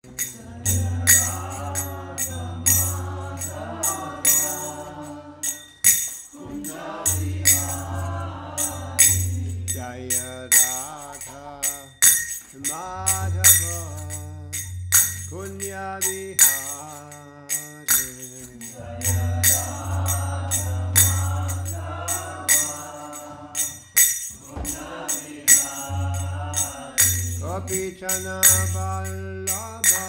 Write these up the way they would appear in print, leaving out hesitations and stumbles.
Jaya Radha Madhava Kunya Vihare Jaya Radha Madhava Kunya Vihare Gopichana Vallabha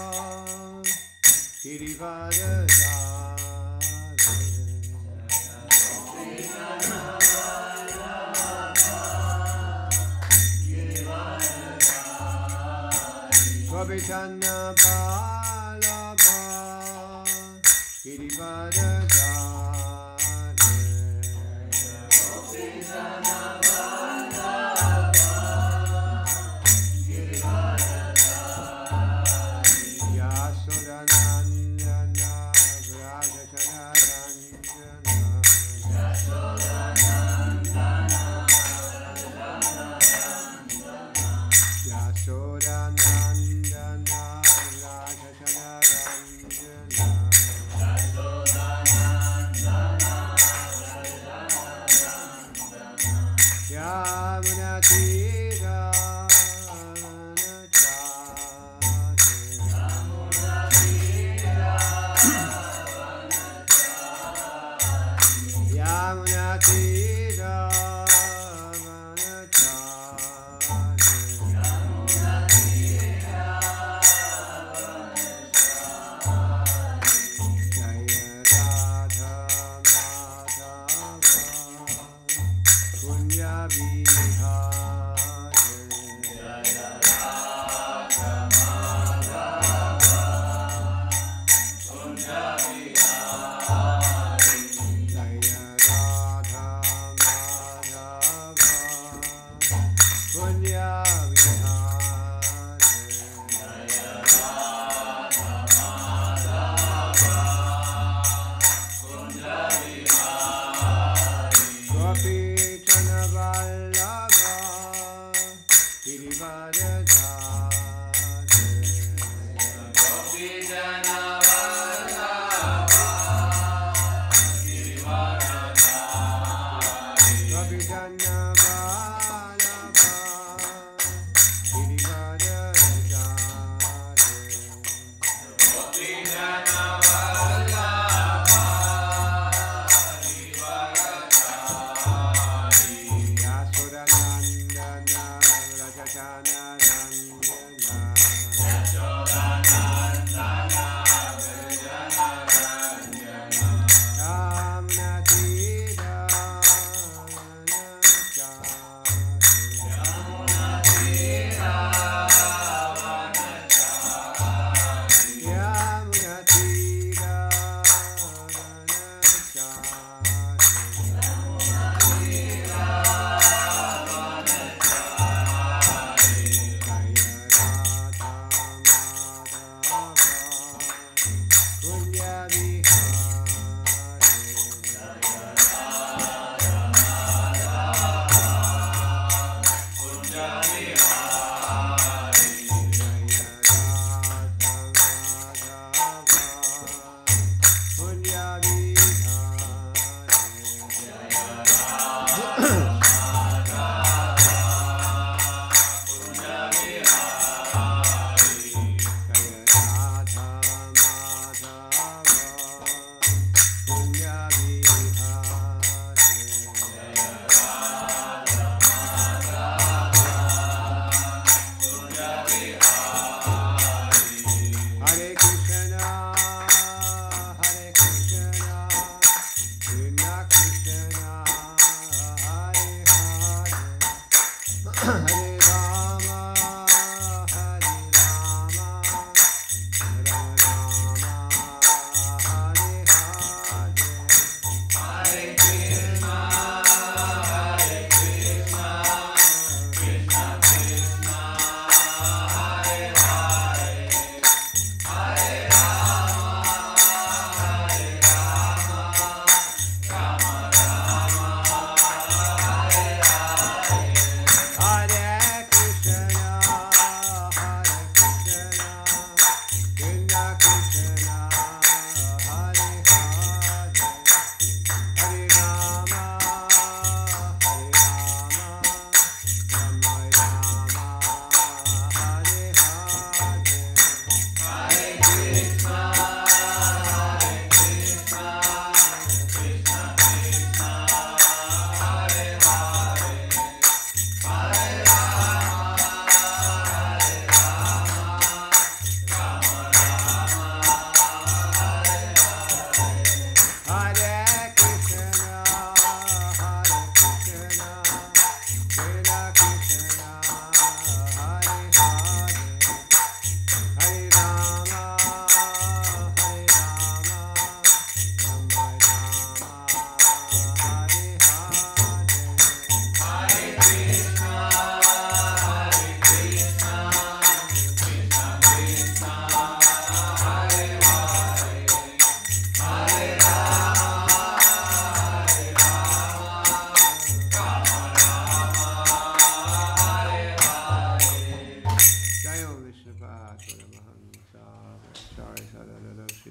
Girivardhari Gopichana Vallabha Girivardhari Gopichana Vallabha Girivardhari Yasodanandana Vrajachanarandana Yasodanandana Yasodanandana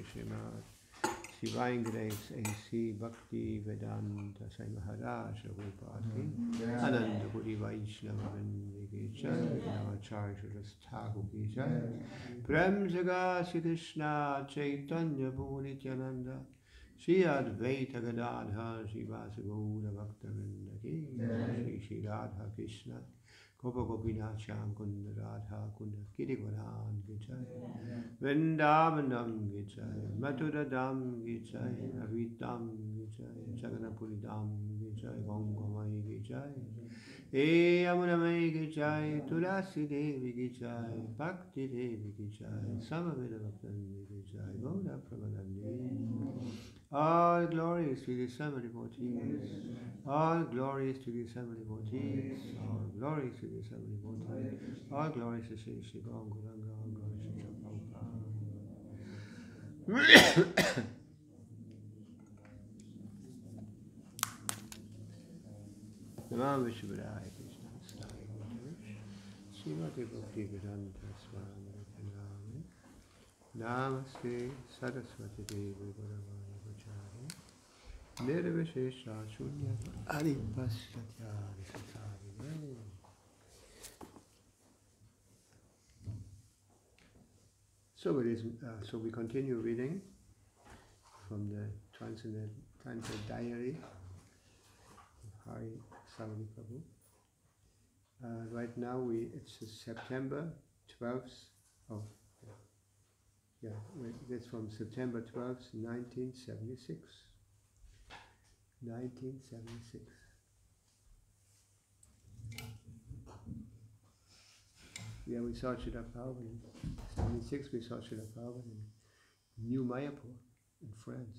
Srimad Shivangrace AC Bhakti Vedanta Sai Maharaj Rupati Ananda Puri Vaishnava Vindi Jai Navacharya Rastaku Ki Jai Prem Jaga Sri Krishna Chaitanya Puri Nityananda Shri Advaita Gadadhar Shivasa Gaura Bhakta Vrinda Ki Jai Shri Radha Krishna Gopa Gopinath Shyam Kunda Radha Kunda Girivardhan Ki Jai Vrindavanam Ki Jai Mathura Dham Ki Jai Avitam Ki Jai Jagannathpuri Dham Ki Jai Gangamai Ki Jai E Yamunamai Ki Jai Tulasi Devi Ki Jai Bhakti Devi Ki Jai Samaveda Bhakti Ki Jai Gauda Pramanandi. All glories to the seven devotees. All glories to the seven devotees. All glories to the seven devotees. All glories to Sri Sri Gauranga. All glories to Sri Prabhupada. Namah Vishwadaya Krishna Sai Gauradesh Srimati Bhakti Vedanta Swami Name Namaste Saraswati Devi Gauravani Vajari Nirvishesha Shunya Adipashatya Visatari. So we continue reading from the Transcendental Diary of Hari Savani Prabhu. Right now it's September 12th of that's from September 12th, 1976. 1976. Yeah, we saw Srila Prabhupada in 76. We saw Srila Prabhupada in New Mayapur in France.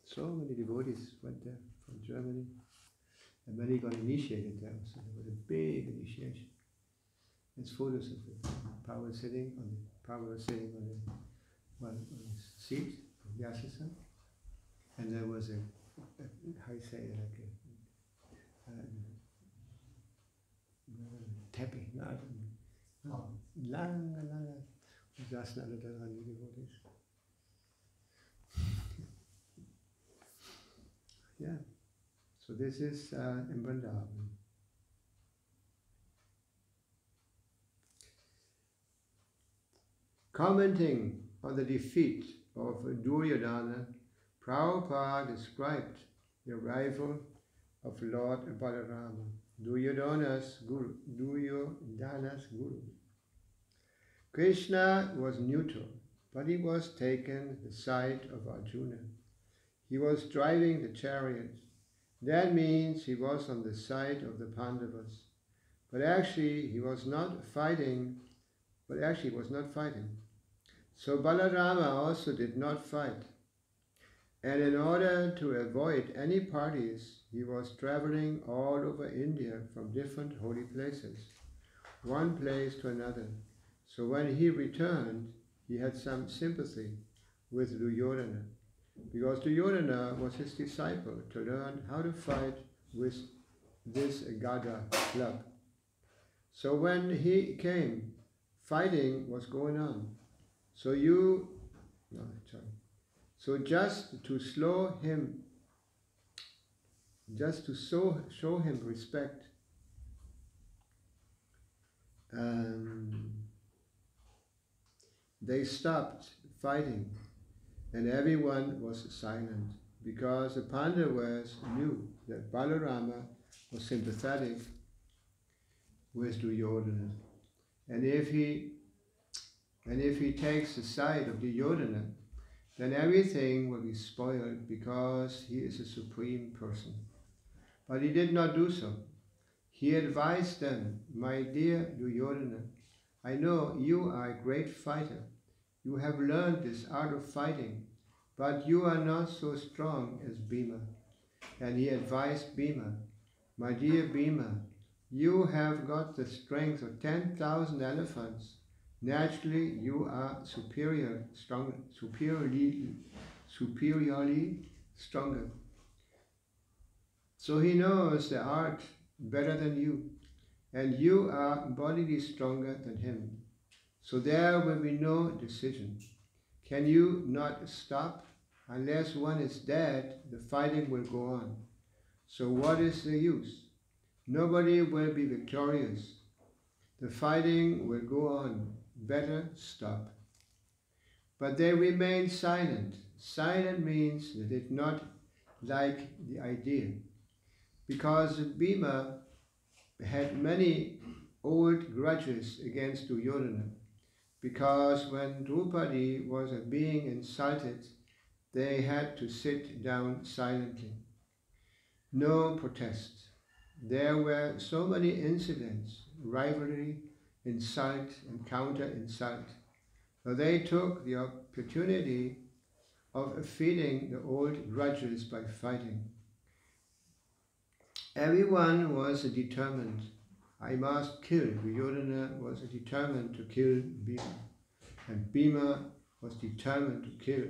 So many devotees went there from Germany, and many got initiated there. So there was a big initiation. There's photos of the Prabhupada sitting on the seat of Vyasasa, and there was how you say it, like a teppich, langa, saßen alle daran, die devotees. Yeah, so this is in Vrindavan. Commenting on the defeat of Duryodhana, Prabhupada described the arrival of Lord Balarama, Duryodhana's guru. Krishna was neutral, but he was taking the side of Arjuna. He was driving the chariot. That means he was on the side of the Pandavas. But actually he was not fighting. So Balarama also did not fight. And in order to avoid any parties, he was traveling all over India from different holy places, one place to another. So when he returned, he had some sympathy with Duryodhana, because Duryodhana was his disciple to learn how to fight with this Gada club. So when he came, fighting was going on. So just to show him respect, they stopped fighting and everyone was silent, because the Pandavas knew that Balarama was sympathetic with Duryodhana, and if he takes the side of Duryodhana, then everything will be spoiled, because he is a supreme person. But he did not do so. He advised them, "My dear Duryodhana, I know you are a great fighter. You have learned this art of fighting, but you are not so strong as Bhima." And he advised Bhima, "My dear Bhima, you have got the strength of 10,000 elephants. Naturally, you are superiorly stronger. So he knows the art better than you, and you are bodily stronger than him. So there will be no decision. Can you not stop? Unless one is dead, the fighting will go on. So what is the use? Nobody will be victorious. The fighting will go on. Better stop. But they remained silent. Silent means they did not like the idea. Because Bhima had many old grudges against Duryodhana. Because when Draupadi was being insulted, they had to sit down silently. No protest. There were so many incidents, rivalry, insult, and counter-insult. So they took the opportunity of feeding the old grudges by fighting. Everyone was determined. I must kill. Duryodhana was determined to kill Bhima. And Bhima was determined to kill.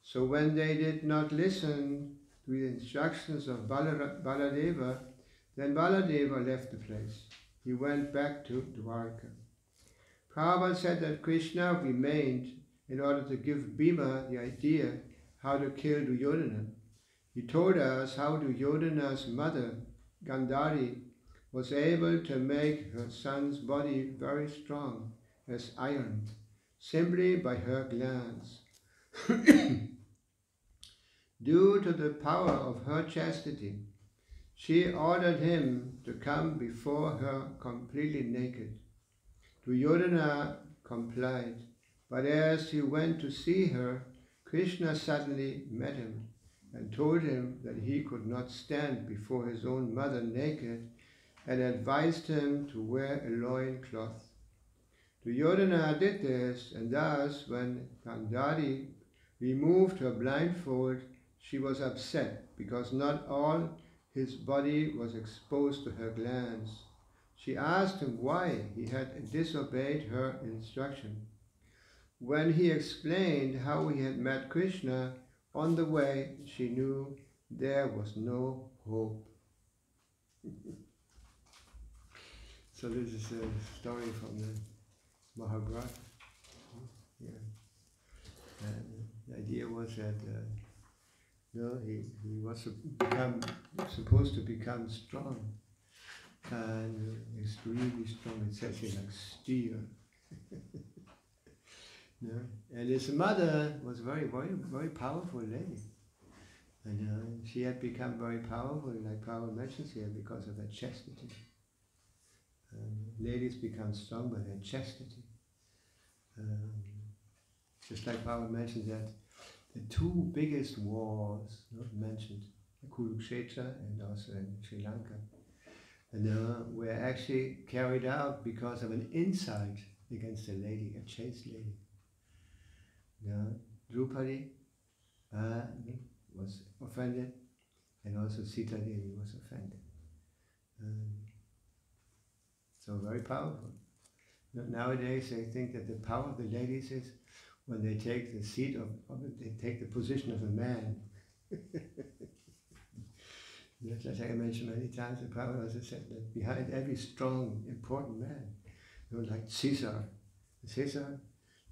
So when they did not listen to the instructions of Baladeva, then Baladeva left the place. He went back to Dwarka. Prabhupada said that Krishna remained in order to give Bhima the idea how to kill Duryodhana. He told us how Duryodhana's mother, Gandhari, was able to make her son's body very strong as iron, simply by her glance. Due to the power of her chastity, she ordered him to come before her completely naked. Duryodhana complied, but as he went to see her, Krishna suddenly met him and told him that he could not stand before his own mother naked and advised him to wear a loincloth. Duryodhana did this, and thus when Gandhari removed her blindfold, she was upset because not all his body was exposed to her glance. She asked him why he had disobeyed her instruction. When he explained how he had met Krishna on the way, she knew there was no hope. So this is a story from the Mahabharata. Yeah. And the idea was that he was supposed to become strong, and extremely strong. It says here like steel. No? And his mother was very, very, very powerful lady, and she had become very powerful, like Prabhupada mentions here, because of her chastity. Ladies become strong by their chastity. Just like Prabhupada mentioned that the two biggest wars mentioned, Kurukshetra and also in Sri Lanka, and were actually carried out because of an insult against a lady, a chaste lady. Draupadi was offended, and also Sita Devi was offended. So very powerful. Nowadays, I think that the power of the ladies is when they take the seat they take the position of a man. Just as I mentioned many times, the Prabhupada also said that behind every strong, important man, like Caesar,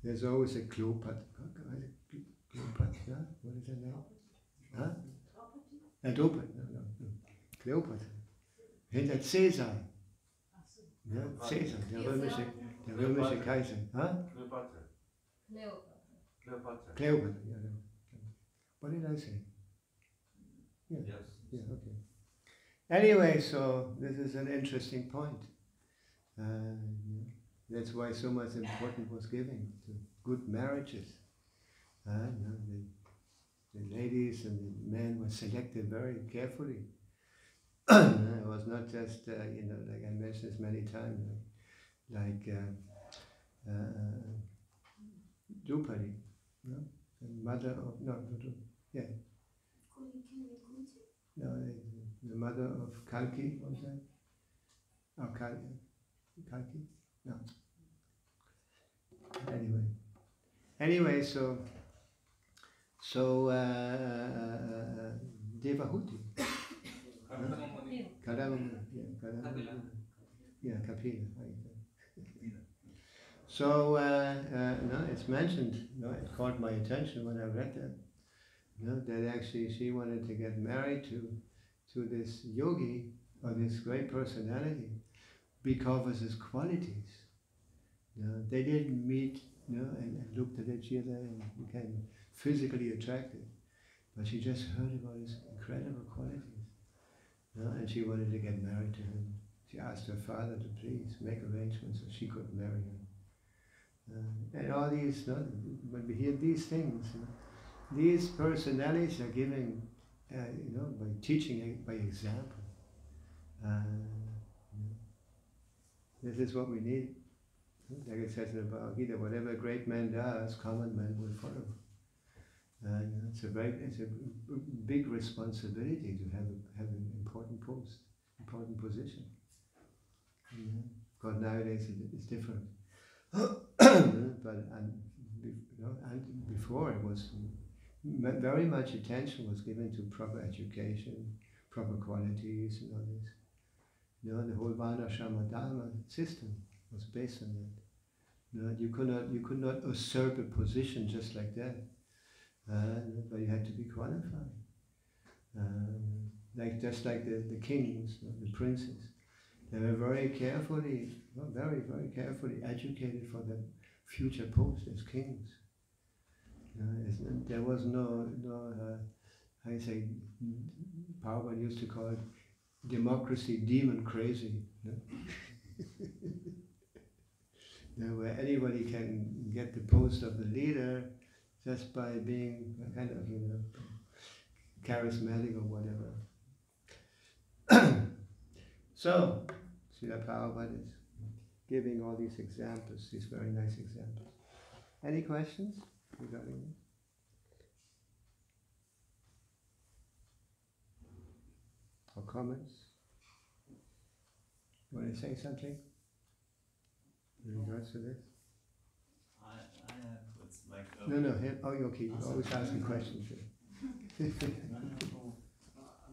there's always a Cleopatra. Cleopatra, what is her name? Huh? Draupadi. No. Cleopatra. Hinter Caesar. Ja, Caesar, der römische Kaiser. Huh? Cleopatra, yeah. What did I say? Yeah. Yes. Yeah, okay. Anyway, so this is an interesting point. That's why so much importance was given to good marriages. The ladies and the men were selected very carefully. It was not just, like I mentioned this many times, like Draupadi, the mother of, the mother of Kalki, what was that? Oh, Kalki? No. Anyway, so Devahuti. Kadam, Kapila. So no, it's mentioned. No, it caught my attention when I read that. No, that actually she wanted to get married to this yogi or this great personality because of his qualities. No, they didn't meet, no, and looked at each other and became physically attracted, but she just heard about his incredible qualities. No, and she wanted to get married to him. She asked her father to please make arrangements so she could marry him. And all these, no, when we hear these things, these personalities are giving, by teaching by example. This is what we need. Like it says in the Bhagavad Gita, whatever a great man does, common men will follow. It's a big responsibility to have an important post, important position. God nowadays it's different. But before it was very much attention was given to proper education, proper qualities, and all this. The whole Varnashrama Dharma system was based on that. You could not usurp a position just like that, but you had to be qualified. Just like the kings, the princes, they were very carefully educated for the future post as kings. There was no how you say, Power used to call it democracy demon crazy. Where anybody can get the post of the leader just by being kind of, charismatic or whatever. So, Srila Prabhupada is giving all these examples, these very nice examples. Any questions regarding this? Or comments? You want to say something in regards to this? I have, it's like... No, okay, you're always asking questions. No, I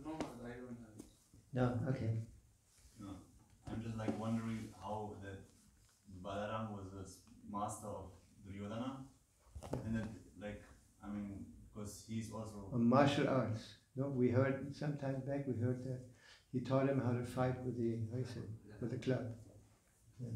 don't have it. No, okay. No, I'm just like wondering how that Balaram was the master of Duryodhana, and then because he's also... Martial arts. No, we heard, sometime back we heard that he taught him how to fight with the club. Yeah.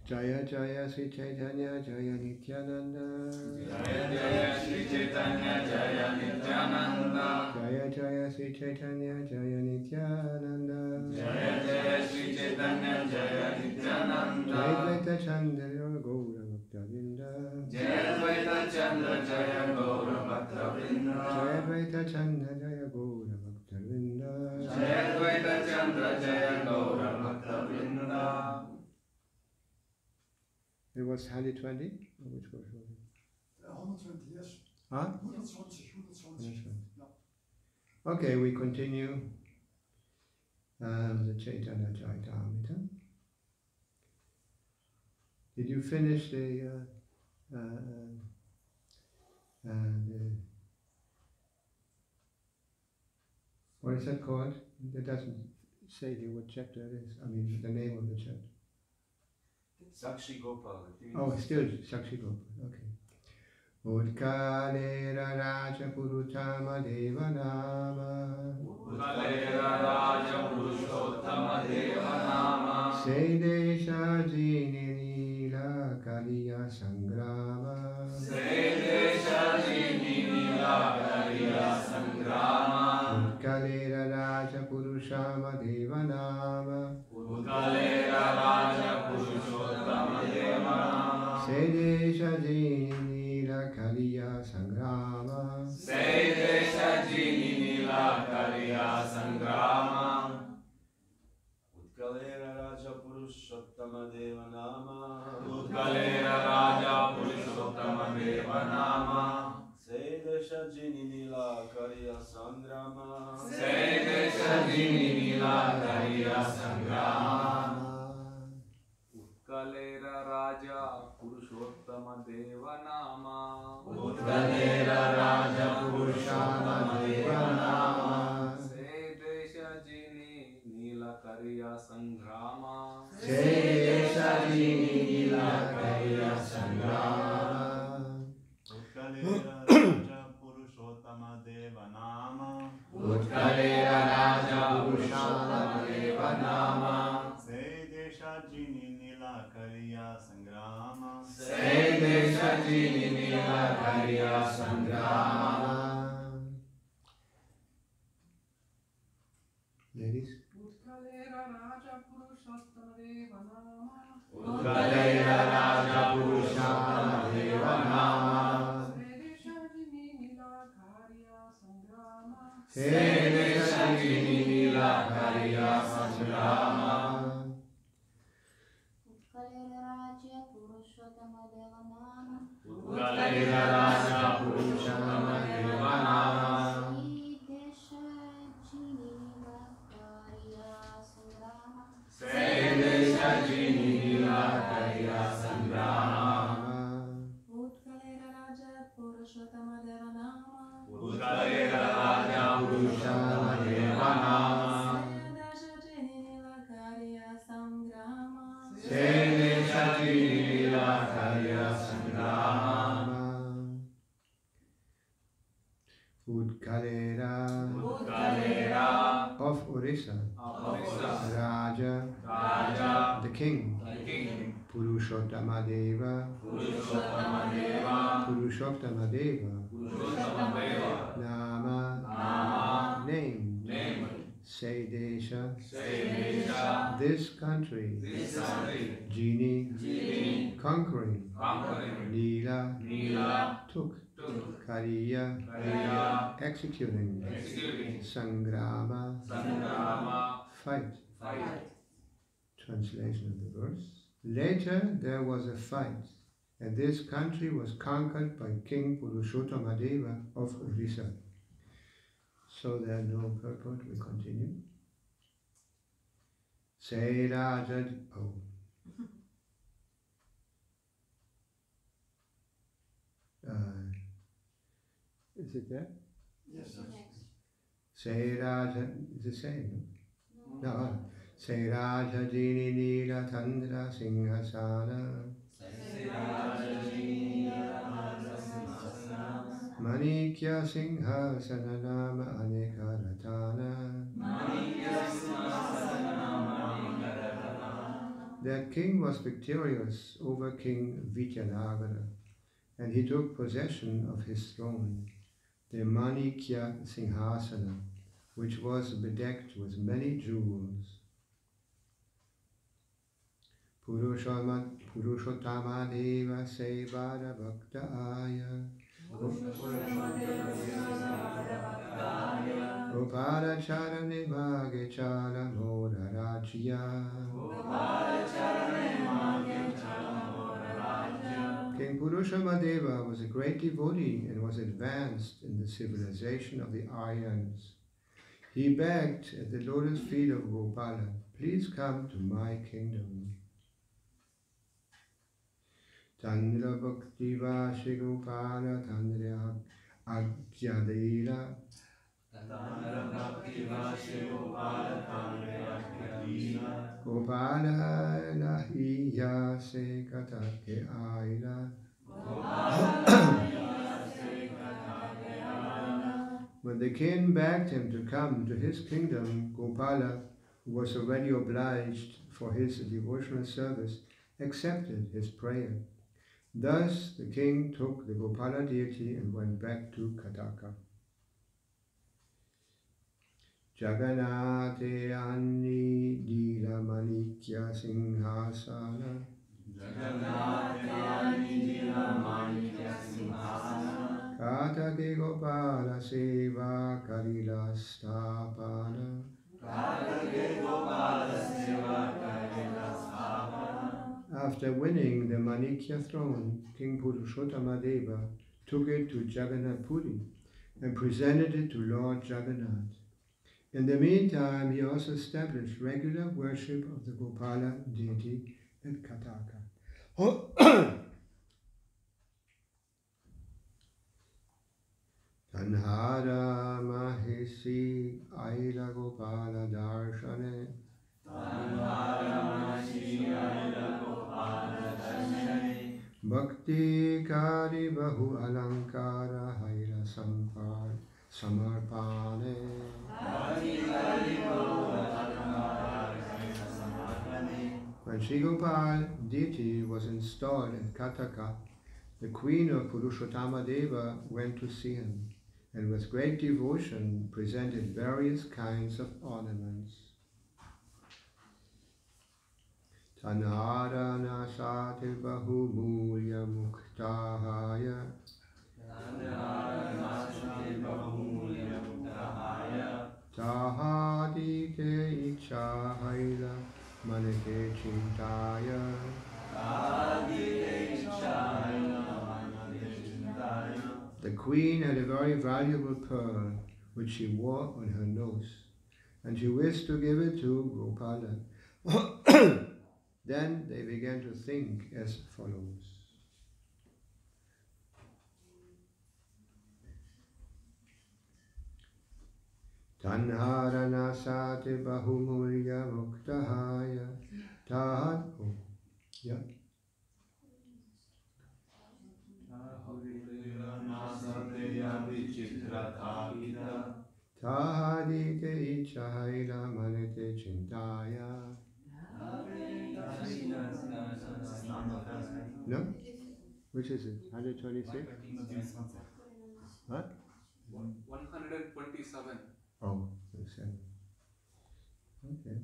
Jaya Jaya Sri Chaitanya Jaya Nityananda. Jaya Jaya Sri Chaitanya Jaya Nityananda. Jaya Jaya Sri Chaitanya Jaya Nityananda. Jaya Jaya Sri Chaitanya Jaya Nityananda. Jai Dvaita Chandra Gaura Bhakta Vrinda. Jaya Dvaita Chandra Jaya Gaura Bhakta Vrinda. Jaya Dvaita Chandra Jaya Gaura Bhakta Vrinda. Jaya Dvaita Chandra Jaya Gaura Bhakta Vrinda. It was 120? Or which was it? 120, yes. Huh? 120. Yeah. Okay, we continue the Chaitanya Charitamrita. Did you finish the what is that called? That doesn't say here what chapter it is. I mean, the name of the chapter. Sakshi Gopal. Oh, still Sakshi Gopal. Okay. Utkalera Raja Puruttama Devanama. Utkalera Raja Purushottama Devanama. Sedesha Jini Nila Kaliya Sangrama. Sedesha Jini Nila Kaliya Sangrama. Utkalera Raja Purushama Devanama. Utkalera Raja Purushottama Devanama. Sedesha Jini Nila Kaliya Sangrama. Sedesha Jini Nila Kaliya Sangrama. Utkalera Raja Purushottama Devanama. Utkalera Raja Purushottama Devanama. Sedesha Jini Nila Kaliya Sangrama. Sedesha Jini Nila Kaliya Sangrama. Utkalera Raja Purushottama Devanama. Utkalera Raja Purushottama Devanama. Sedesha Karya Sangrama. Sedesha Jini Nila Karya Sangrama. Utkalera Raja Purushottama Deva Nama. Utkalera Raja Purushottama Deva Nama. Sedesha Jini Nila Karya Sangrama. Sedesha Jini Nila Karya Sangrama. Ladies? Utkalera Raja Purushottama Deva Nama. Utkalera Raja Purushottama Deva Nama. Sedesha Jini Nila Karya Sangrama. Sedesha Jini Nila Karya Sangrama. Utkalera Raja Purushottama Deva Nama. Utkalera Raja Purushottama Deva Nama. Sedesha Jini Nila Karya Sangrama. Utkalera Raja Purushottama Deva Nama. Utkalera Raja Purushottama Deva Nama. Sedesha Jini Nila Karya Sangrama. Sedesha Jini Nila Karya Sangrama. Utkalera of Orissa. Raja, the king. Purushottama Deva. Purushottama Deva. Nama. Name. Sedesha. This country. Genie. Conquering. Lila. Took. Kariya. Executing. Sangrama. Fight. Translation of the verse. Later there was a fight, and this country was conquered by King Purushottama Deva of Orissa. So there no purport, we continue. Say Raja. Oh. Is it there? Yes. Say Raja, is it saying? No. Say Raja Jini Nila Tandra Singhasana. Manikya Singhasana Nama Aneka Ratana. That king was victorious over King Vityanagara, and he took possession of his throne, the Manikya Singhasana, which was bedecked with many jewels. Purushottama Deva Sevara Bhakta Aya. Gopala Charane Bhage Chala Mora Rajya. King Purushottama Deva was a great devotee and was advanced in the civilization of the Aryans. He begged at the lotus feet of Gopala, please come to my kingdom. Tandra Bhakti Vashi Gopala Tandra Agyadela. Gopala Lahiya Se Katake Aila. When the king begged him to come to his kingdom, Gopala, who was already obliged for his devotional service, accepted his prayer. Thus the king took the Gopala deity and went back to Kataka. Jagannathe Anni Dila Manikya Singhasana. Katake Gopala Seva Kalila Stapana. After winning the Manikya throne, King Purushottama Deva took it to Jagannath Puri and presented it to Lord Jagannath. In the meantime, he also established regular worship of the Gopala deity at Kataka. Tanhara Mahesi Aila Gopala Darshane. Bhakti Kari Bahu Alankara Haira Samarpane. When Sri Gopal deity was installed in Kataka, the queen of Purushottama Deva went to see him, and with great devotion presented various kinds of ornaments. Tanharana Sati Bahu Mulya Muktahaya Tahadite Ichahaila Manake Chintaya. The queen had a very valuable pearl which she wore on her nose, and she wished to give it to Gopala. Then they began to think as follows. Tanharana Sati Bahumulya Muktahaya Tahad. Oh, yeah. Tahadite Ichahaila Manete Chintaya. No? Which is it? 126? What? 127. Oh, 27. Okay.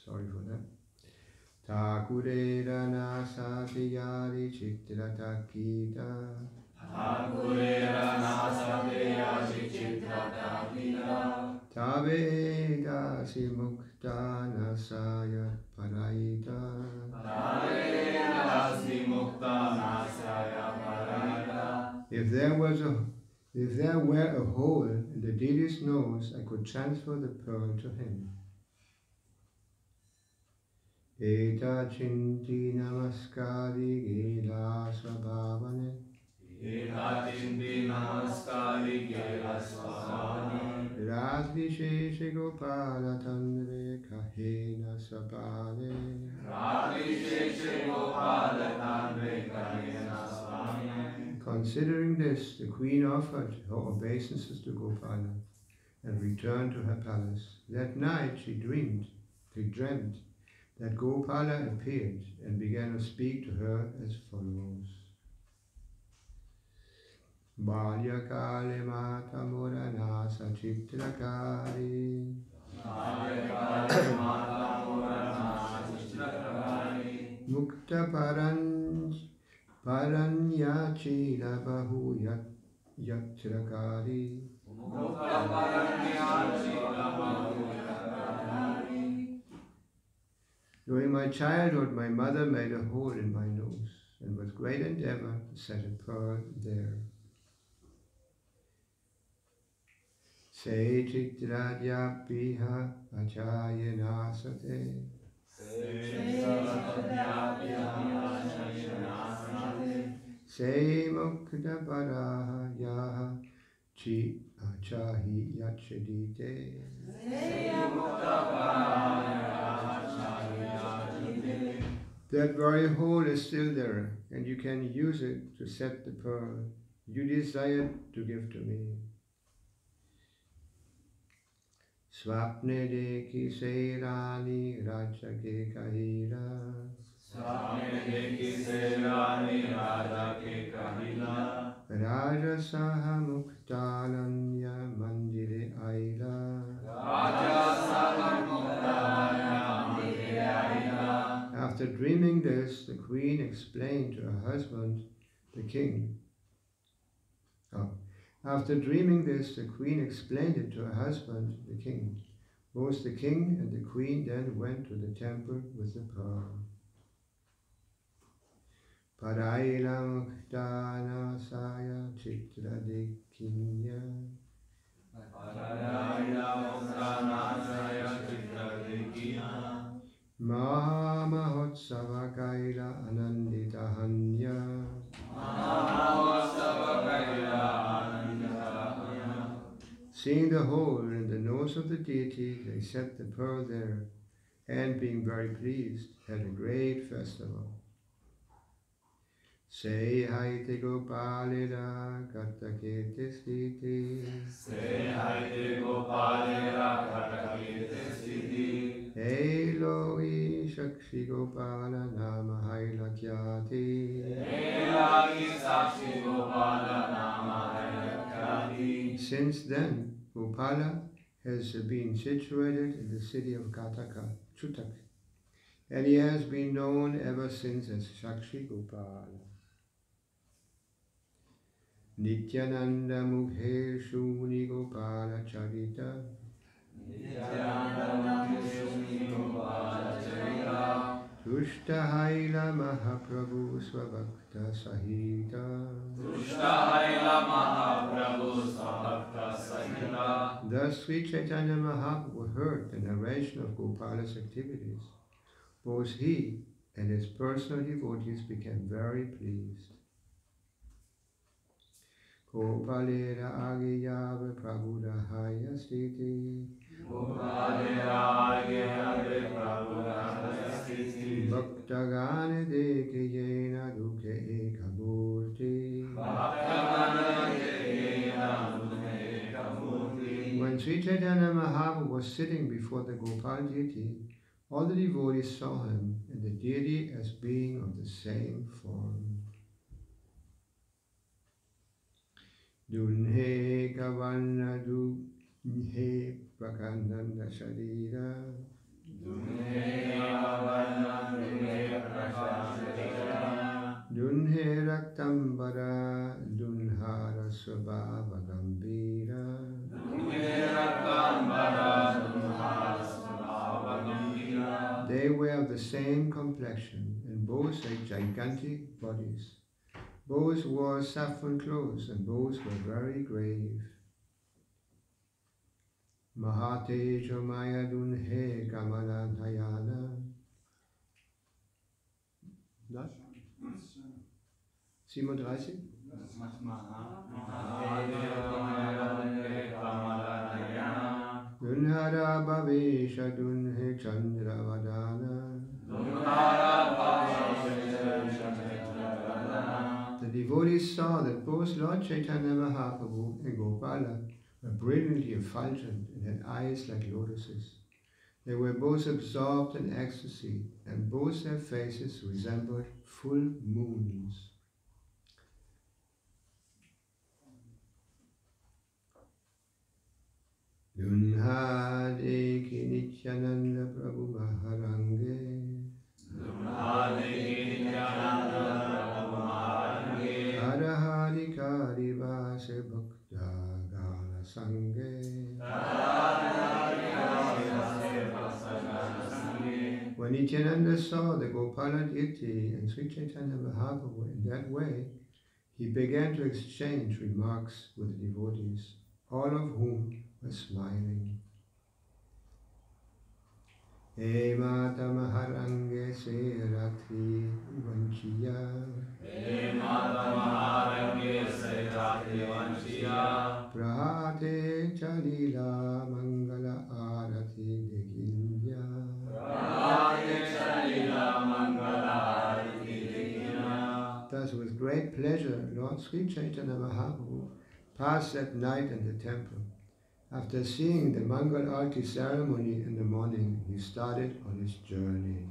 Sorry for that. Takurera nasatiyari chitratakita. Takurera nasatiyari chitratakita. Tabeda simukta nasaya paraita. Tabeda simukta nasaya paraita. If there were a hole in the deity's nose, I could transfer the pearl to him. Eta chinti namaskari gela svabhavane. Eta chinti namaskari gela svabhavane. Radvisheshe gopala tandre kahena sapane. Radvisheshe gopala tandre kahena sapane. Considering this, the queen offered her obeisances to Gopala and returned to her palace. That night she dreamt that Gopala appeared and began to speak to her as follows. Balyakale mata murana sachitrakari. Balyakale mata murana sachitrakari. Mukta Paranyachila Bahu Yatrakari. Mukta Paranyachila Bahu Yatrakari. During my childhood, my mother made a hole in my nose, and with great endeavor set a pearl there. Se chitradya piha achayana sate. Se mukta paraha yaha chi achahi yachadite. That very hole is still there, and you can use it to set the pearl you desired to give to me. Swapne deki seirani rajake kahila. Swami deki seirani rajake kahila. Rajasaha muktananya mandire aila. Rajasaha muktananya mandire aila. After dreaming this, the queen explained to her husband, the king. After dreaming this, the queen explained it to her husband, the king. Both the king and the queen then went to the temple with the pearl. Paraila muktana saya chitra dekinya. Paraila muktana saya chitra dekinya. Mahamotsava kaila anandita hanya. Mahamotsava kaila anandita hanya. Seeing the hole in the nose of the deity, they set the pearl there, and being very pleased, had a great festival. Say hi te Gopalira Katakete Sthiti. Say hi te Gopalira Katakete Sthiti. Eloi Shakshi Gopala Nama Hailakyati. Eloi Shakshi Gopala Nama Hailakyati. Since then, Gopala has been situated in the city of Kataka, Chutak, and he has been known ever since as Shakshi Gopala. Nityananda Mukhe Shuni Gopala Charita. Nityananda Mukhe Shuni Gopala Charita. Tushta Haila Mahaprabhu Svabhakta Sahita. Tushta Haila Mahaprabhu Svabhakta Sahita. Thus Sri Chaitanya Mahaprabhu heard the narration of Gopala's activities. Both he and his personal devotees became very pleased. Gopalera Agiyava Prabhudahaya Stiti. Gopalera Agiyava Prabhudahaya Stiti. Bhaktagane Dekayena Dukhe Ekamurti. Bhaktagane Dekayena Dukhe Ekamurti. When Sri Chaitanya Mahaprabhu was sitting before the Gopal deity, all the devotees saw him and the deity as being of the same form. Dunhe Kavanna Dunhe Prakananda Sharira. Dunhe Kavanna Dunhe Prakananda Sharira. Dunhe Raktambara Dunhara Svabhava Gambira. Dunhe Raktambara Dunhara Svabhava Gambira. They were of the same complexion and both had gigantic bodies. Both wore saffron clothes and both were very grave. Mahate Chomaya Dunhe Kamala Dhayana. 37? Dunhara Bhavesha Dunhe Chandravadana. The devotees saw that both Lord Chaitanya Mahaprabhu and Gopala were brilliantly effulgent and had eyes like lotuses. They were both absorbed in ecstasy, and both their faces resembled full moons. Dunhadeki Nityananda Prabhu Maharange. Dunhadeki Nityananda Prabhu Maharange. Arahari Karivase Bhakta Gana Sange. When Nityananda saw the Gopala deity and Sri Chaitanya Mahaprabhu in that way, he began to exchange remarks with the devotees, all of whom were smiling. Hey Mata Maharange Se Ratri Vanchiya. Hey Mata Maharange Se Ratri Vanchiya. Prahate Chalila Mangala Arati Dekinya. Prahate Chalila Mangala Arati Dekinya. Thus with great pleasure Lord Sri Chaitanya Mahaprabhu passed that night in the temple. After seeing the Mangal Arati ceremony in the morning, he started on his journey.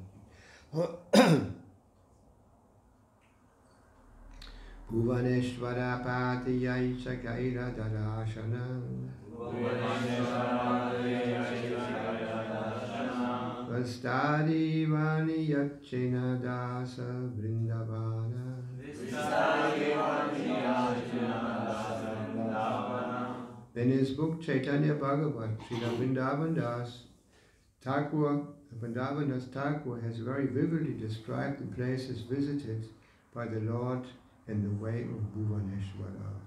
Bhuvaneshwara Patiyai Chakaira Darashana. Vastadi Vani Yachina Dasa Vrindavana. In his book Chaitanya Bhagavat, Srila Vrindavan Das Thakur, Vrindavan Das Thakur has very vividly described the places visited by the Lord in the way of Bhuvaneshwara.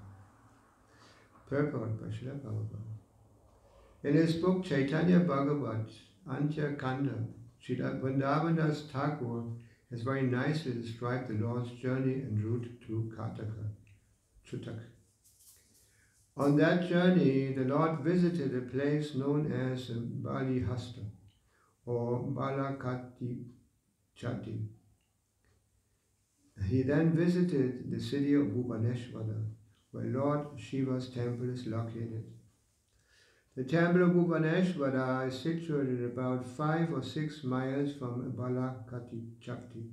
Purport by Srila Prabhupada. In his book Chaitanya Bhagavat, Antya Kanda, Srila Vrindavan Das Thakur has very nicely described the Lord's journey en route to Kataka, Chutak. On that journey, the Lord visited a place known as Bali Hasta, or Balakati Chati. He then visited the city of Bhubaneswara, where Lord Shiva's temple is located. The temple of Bhubaneswara is situated about 5 or 6 miles from Balakati Chakti.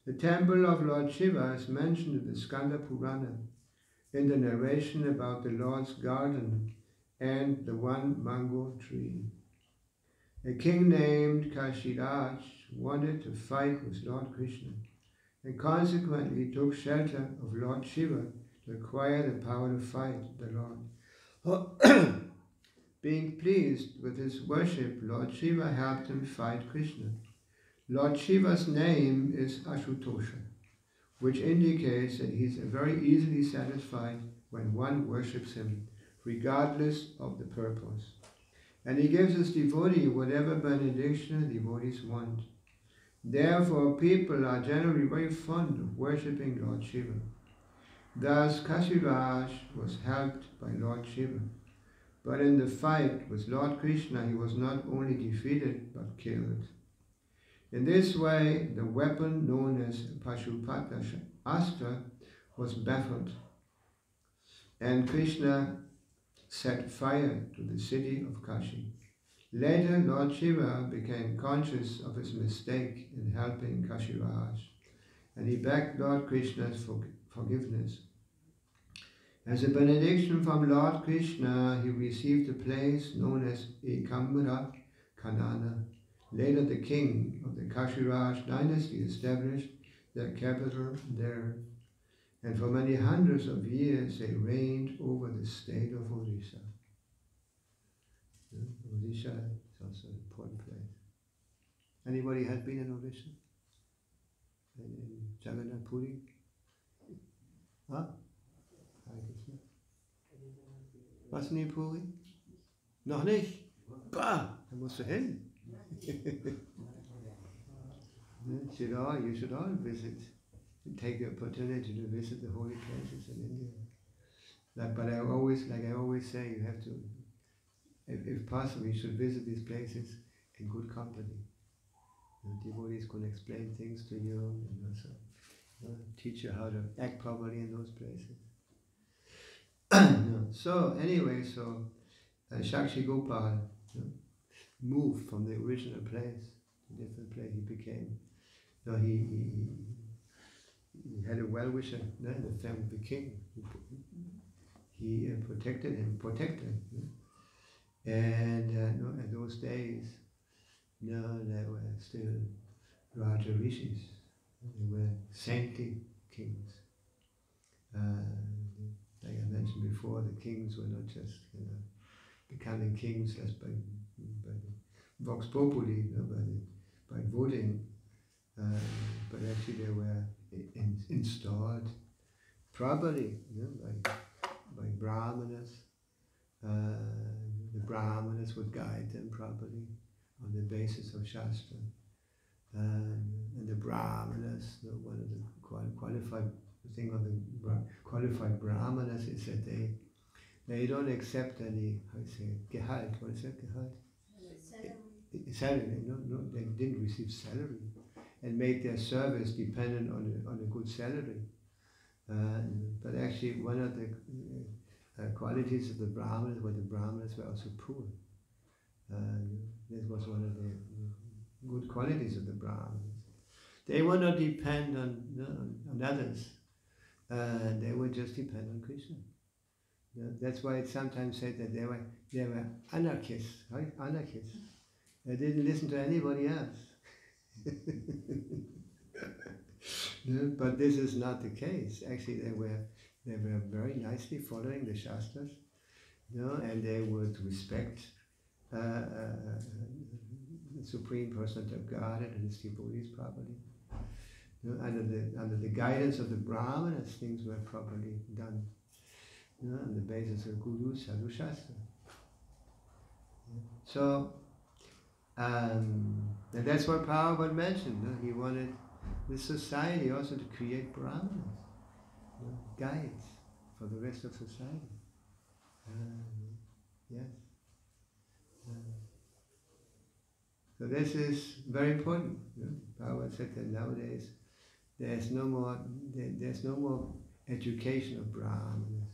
The temple of Lord Shiva is mentioned in the Skanda Purana, in the narration about the Lord's garden and the one mango tree. A king named Kashiraj wanted to fight with Lord Krishna, and consequently took shelter of Lord Shiva to acquire the power to fight the Lord. Being pleased with his worship, Lord Shiva helped him fight Krishna. Lord Shiva's name is Ashutosha, which indicates that he is very easily satisfied when one worships him, regardless of the purpose. And he gives his devotee whatever benediction the devotees want. Therefore, people are generally very fond of worshipping Lord Shiva. Thus, Kashiraj was helped by Lord Shiva. But in the fight with Lord Krishna, he was not only defeated, but killed. In this way, the weapon known as Pashupata Astra was baffled, and Krishna set fire to the city of Kashi. Later, Lord Shiva became conscious of his mistake in helping Kashiraj, and he begged Lord Krishna's forgiveness. As a benediction from Lord Krishna, he received a place known as Ekambara Kanana. Later, the king of the Kashiraj dynasty established their capital there, and for many hundreds of years they reigned over the state of Odisha. Odisha is also an important place. Anybody has been in Odisha? In Jagannath Puri? Huh? Was nie Puri? Noch nicht? Bah, da musst du hin. You should all visit. Take the opportunity to visit the holy places in India. But I always say, you have to, if possible, you should visit these places in good company. The devotees can explain things to you and also teach you how to act properly in those places. So anyway, Shakshi Gopal moved from the original place to a different place. He became, he had a well-wisher, the family, the king. He protected him. And in those days, there were still Raja Rishis. They were saintly kings. Like I mentioned before, the kings were not just becoming kings just by vox populi, by voting, but actually they were installed properly by brahmanas. The brahmanas would guide them properly on the basis of Shastra. And the brahmanas, one of the qualified thing of the qualified brahmanas is that they don't accept any, how you say, gehalt. What is that, gehalt? Salary. No, they didn't receive salary, and made their service dependent on a good salary. But actually, one of the qualities of the brahmanas were also poor. This was one of the good qualities of the brahmanas. They would not depend on others. They would just depend on Krishna. That's why it's sometimes said that they were anarchists, right? Anarchists. They didn't listen to anybody else. But this is not the case. Actually, they were very nicely following the Shastras, and they would respect the Supreme Personality of Godhead and his devotees properly. Under the guidance of the Brahmanas, things were properly done on the basis of Guru Sadhu Shastra. So, and that's what Prabhupada mentioned. He wanted the society also to create Brahmanas, guides for the rest of society. Yes. So this is very important. Bhagavad said that nowadays there's no more education of brahmanas.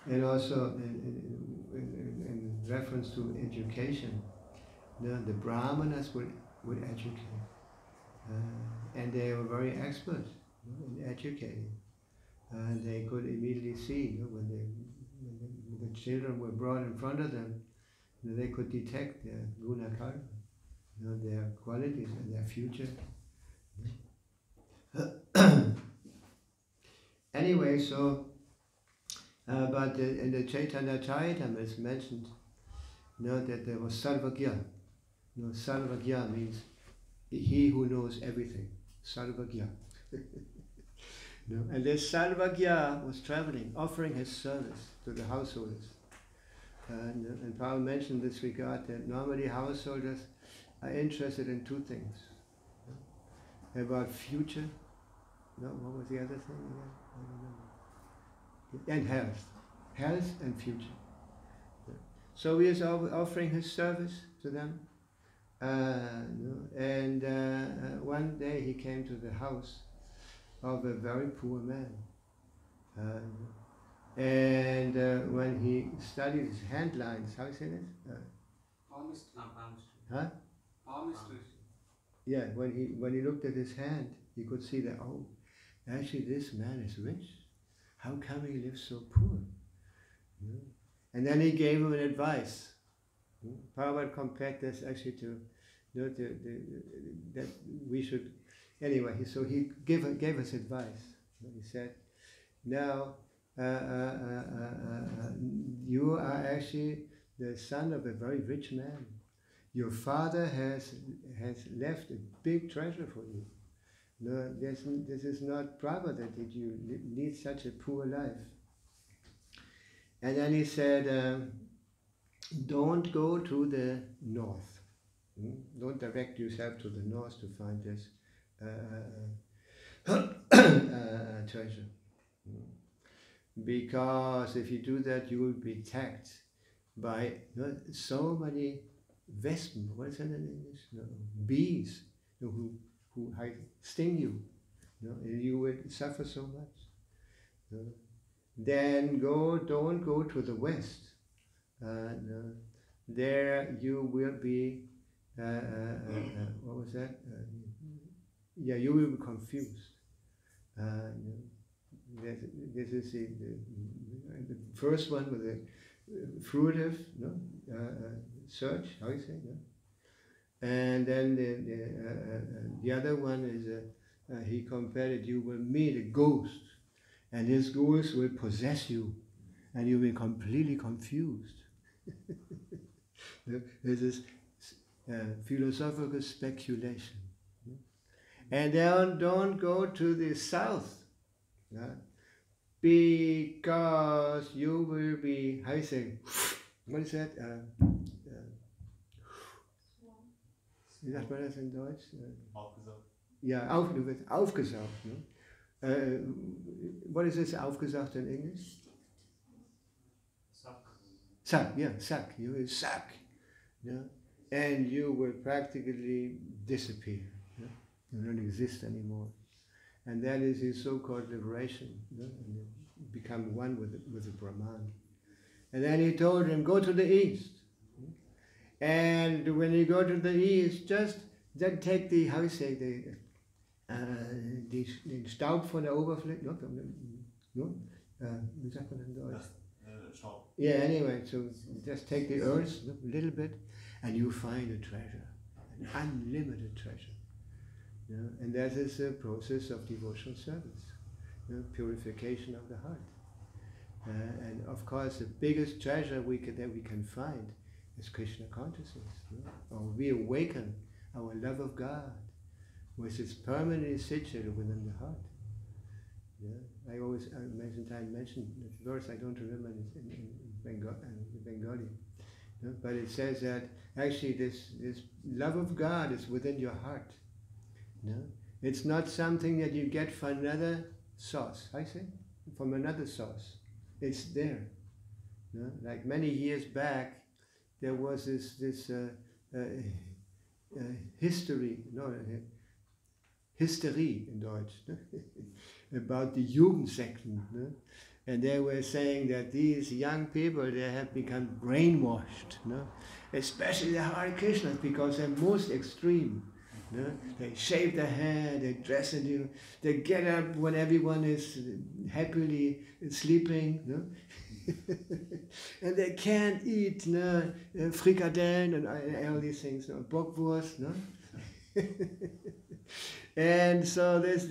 And also in reference to education, the brahmanas would educate. And they were very expert in educating. And they could immediately see when the children were brought in front of them, they could detect their guna karma, their qualities and their future. Anyway, so, but in the Chaitanya Charitamrita it's mentioned that there was Sarvagya. Sarvagya means he who knows everything. Sarvagya. And this Sarvagya was traveling, offering his service to the householders. And Paul mentioned this regard that normally householders are interested in two things. About future. No, what was the other thing again? I don't know. And health. Health and future. So he is offering his service to them. And one day he came to the house of a very poor man. And when he studied his hand lines, how you say this? Palmistry. Huh? Palmistry. Yeah, when he looked at his hand, he could see that, oh, actually this man is rich. How come he lives so poor? And then he gave him an advice. Prabhupada compared this actually to that we should. Anyway, so he gave us advice. He said, now you are actually the son of a very rich man. Your father has left a big treasure for you. No, this is not proper that you lead such a poor life. And then he said, don't go to the north. Don't direct yourself to the north to find this treasure. Because if you do that, you will be attacked by so many wespen, what is that in English? No, bees who sting you. And you will suffer so much. Then don't go to the west. There you will be, what was that? You will be confused. This is the first one with the fruitive search, how you say? And then the other one is, he compared it, you will meet a ghost, and this ghost will possess you, and you will be completely confused. This is philosophical speculation. And then don't go to the south, because you will be, how you say, what is that? Wie sagt man das in Deutsch? Aufgesaugt. Ja, du wirst aufgesaugt. What is this aufgesaugt in English? Suck. Suck, yeah, suck. You will suck. And you will practically disappear. You don't exist anymore. And that is his so-called liberation. And you become one with the Brahman. And then he told him, go to the east. And when you go to the east, just then take the, how you say, den Staub von der Oberfläche. Wie sagt man in Deutsch? Staub. Yeah, anyway, so just take the earth a little bit, and you find a treasure, an unlimited treasure. And that is a process of devotional service, purification of the heart. And of course, the biggest treasure that we can find is Krishna consciousness. Or we awaken our love of God, which is permanently situated within the heart. I mention this verse, I don't remember in Bengali. But it says that actually this love of God is within your heart. It's not something that you get from another source. I say, from another source. It's there. Like many years back, there was this history, no, Hysterie in Deutsch, ne? About the Jugendsekten. Ne? And they were saying that these young people, they have become brainwashed, no? Especially the Hare Krishnas, because they're most extreme. No? They shave their hair, they dress in they get up when everyone is happily sleeping. No? And they can't eat frikadellen and all these things, no? Bockwurst. No? And so these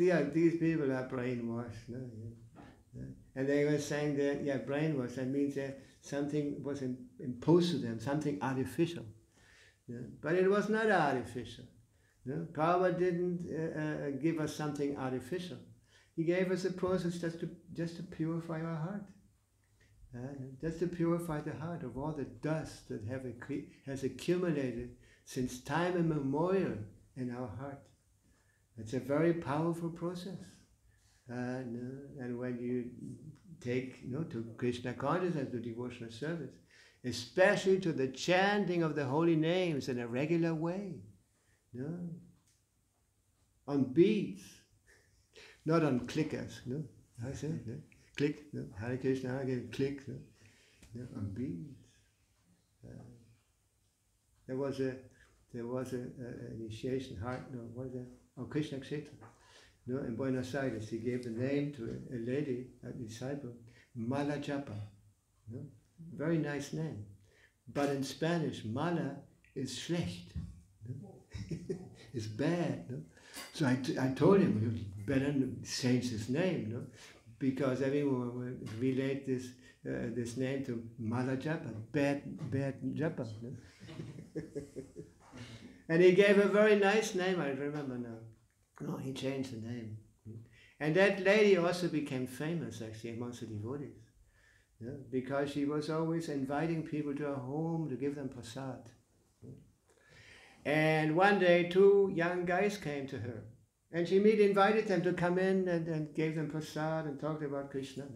people are brainwashed. No? Yeah. And they were saying that, brainwashed, that means that something was imposed to them, something artificial. Yeah? But it was not artificial. No? Prabhupada didn't give us something artificial. He gave us a process just to purify our heart. Just to purify the heart of all the dust that has accumulated since time immemorial in our heart. It's a very powerful process. And when you take to Krishna consciousness, to devotional service, especially to the chanting of the holy names in a regular way, no, on beats, not on clickers. No, I say no? Click, no? Hare Krishna, Hare Krishna, click, no? No, on beats. There was an initiation what is that? Oh, Krishna Kshetra. No, in Buenos Aires, he gave the name to a lady, a disciple, Mala Japa. No? Very nice name. But in Spanish, Mala is schlecht. No? It's bad. No? So I told him, you better change his name, no? Because everyone will relate this name to Mala Japa, bad Japa. No? And he gave a very nice name, I remember now. No, he changed the name. And that lady also became famous, actually, amongst the devotees. Yeah? Because she was always inviting people to her home to give them prasad. And one day, 2 young guys came to her. And she immediately invited them to come in and gave them prasad and talked about Krishna.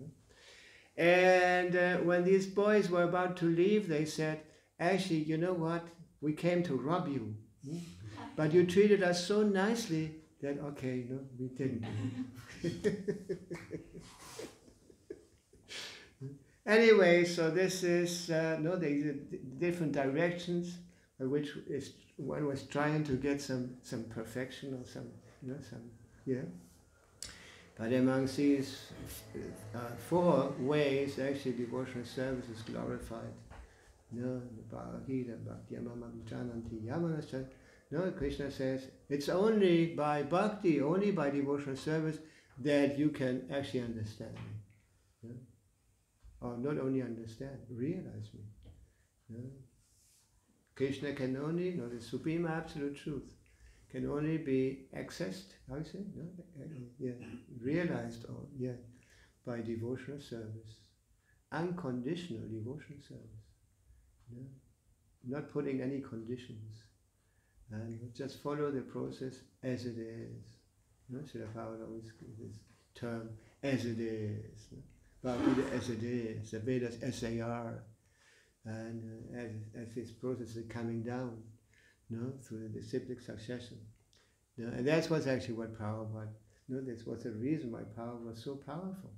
And when these boys were about to leave, they said, actually, you know what? We came to rob you. But you treated us so nicely that, okay, no, we didn't. Anyway, so this is, there's different directions by which one was trying to get some perfection or some. But amongst these 4 ways, actually, devotional service is glorified. No, Krishna says it's only by bhakti, only by devotional service that you can actually understand me. No? Or not only understand, realize me. No? Krishna can only, the supreme absolute truth, can only be accessed, how you say? No? Realized by devotional service. Unconditional devotional service. No? Not putting any conditions. And just follow the process as it is. No? Srila Prabhupada always gives this term, as it is. No? Bhakti as it is, the Vedas as they are. And as this process is coming down, through the cyclic succession. And that's what's actually what Prabhupada, this was the reason why Prabhupada was so powerful,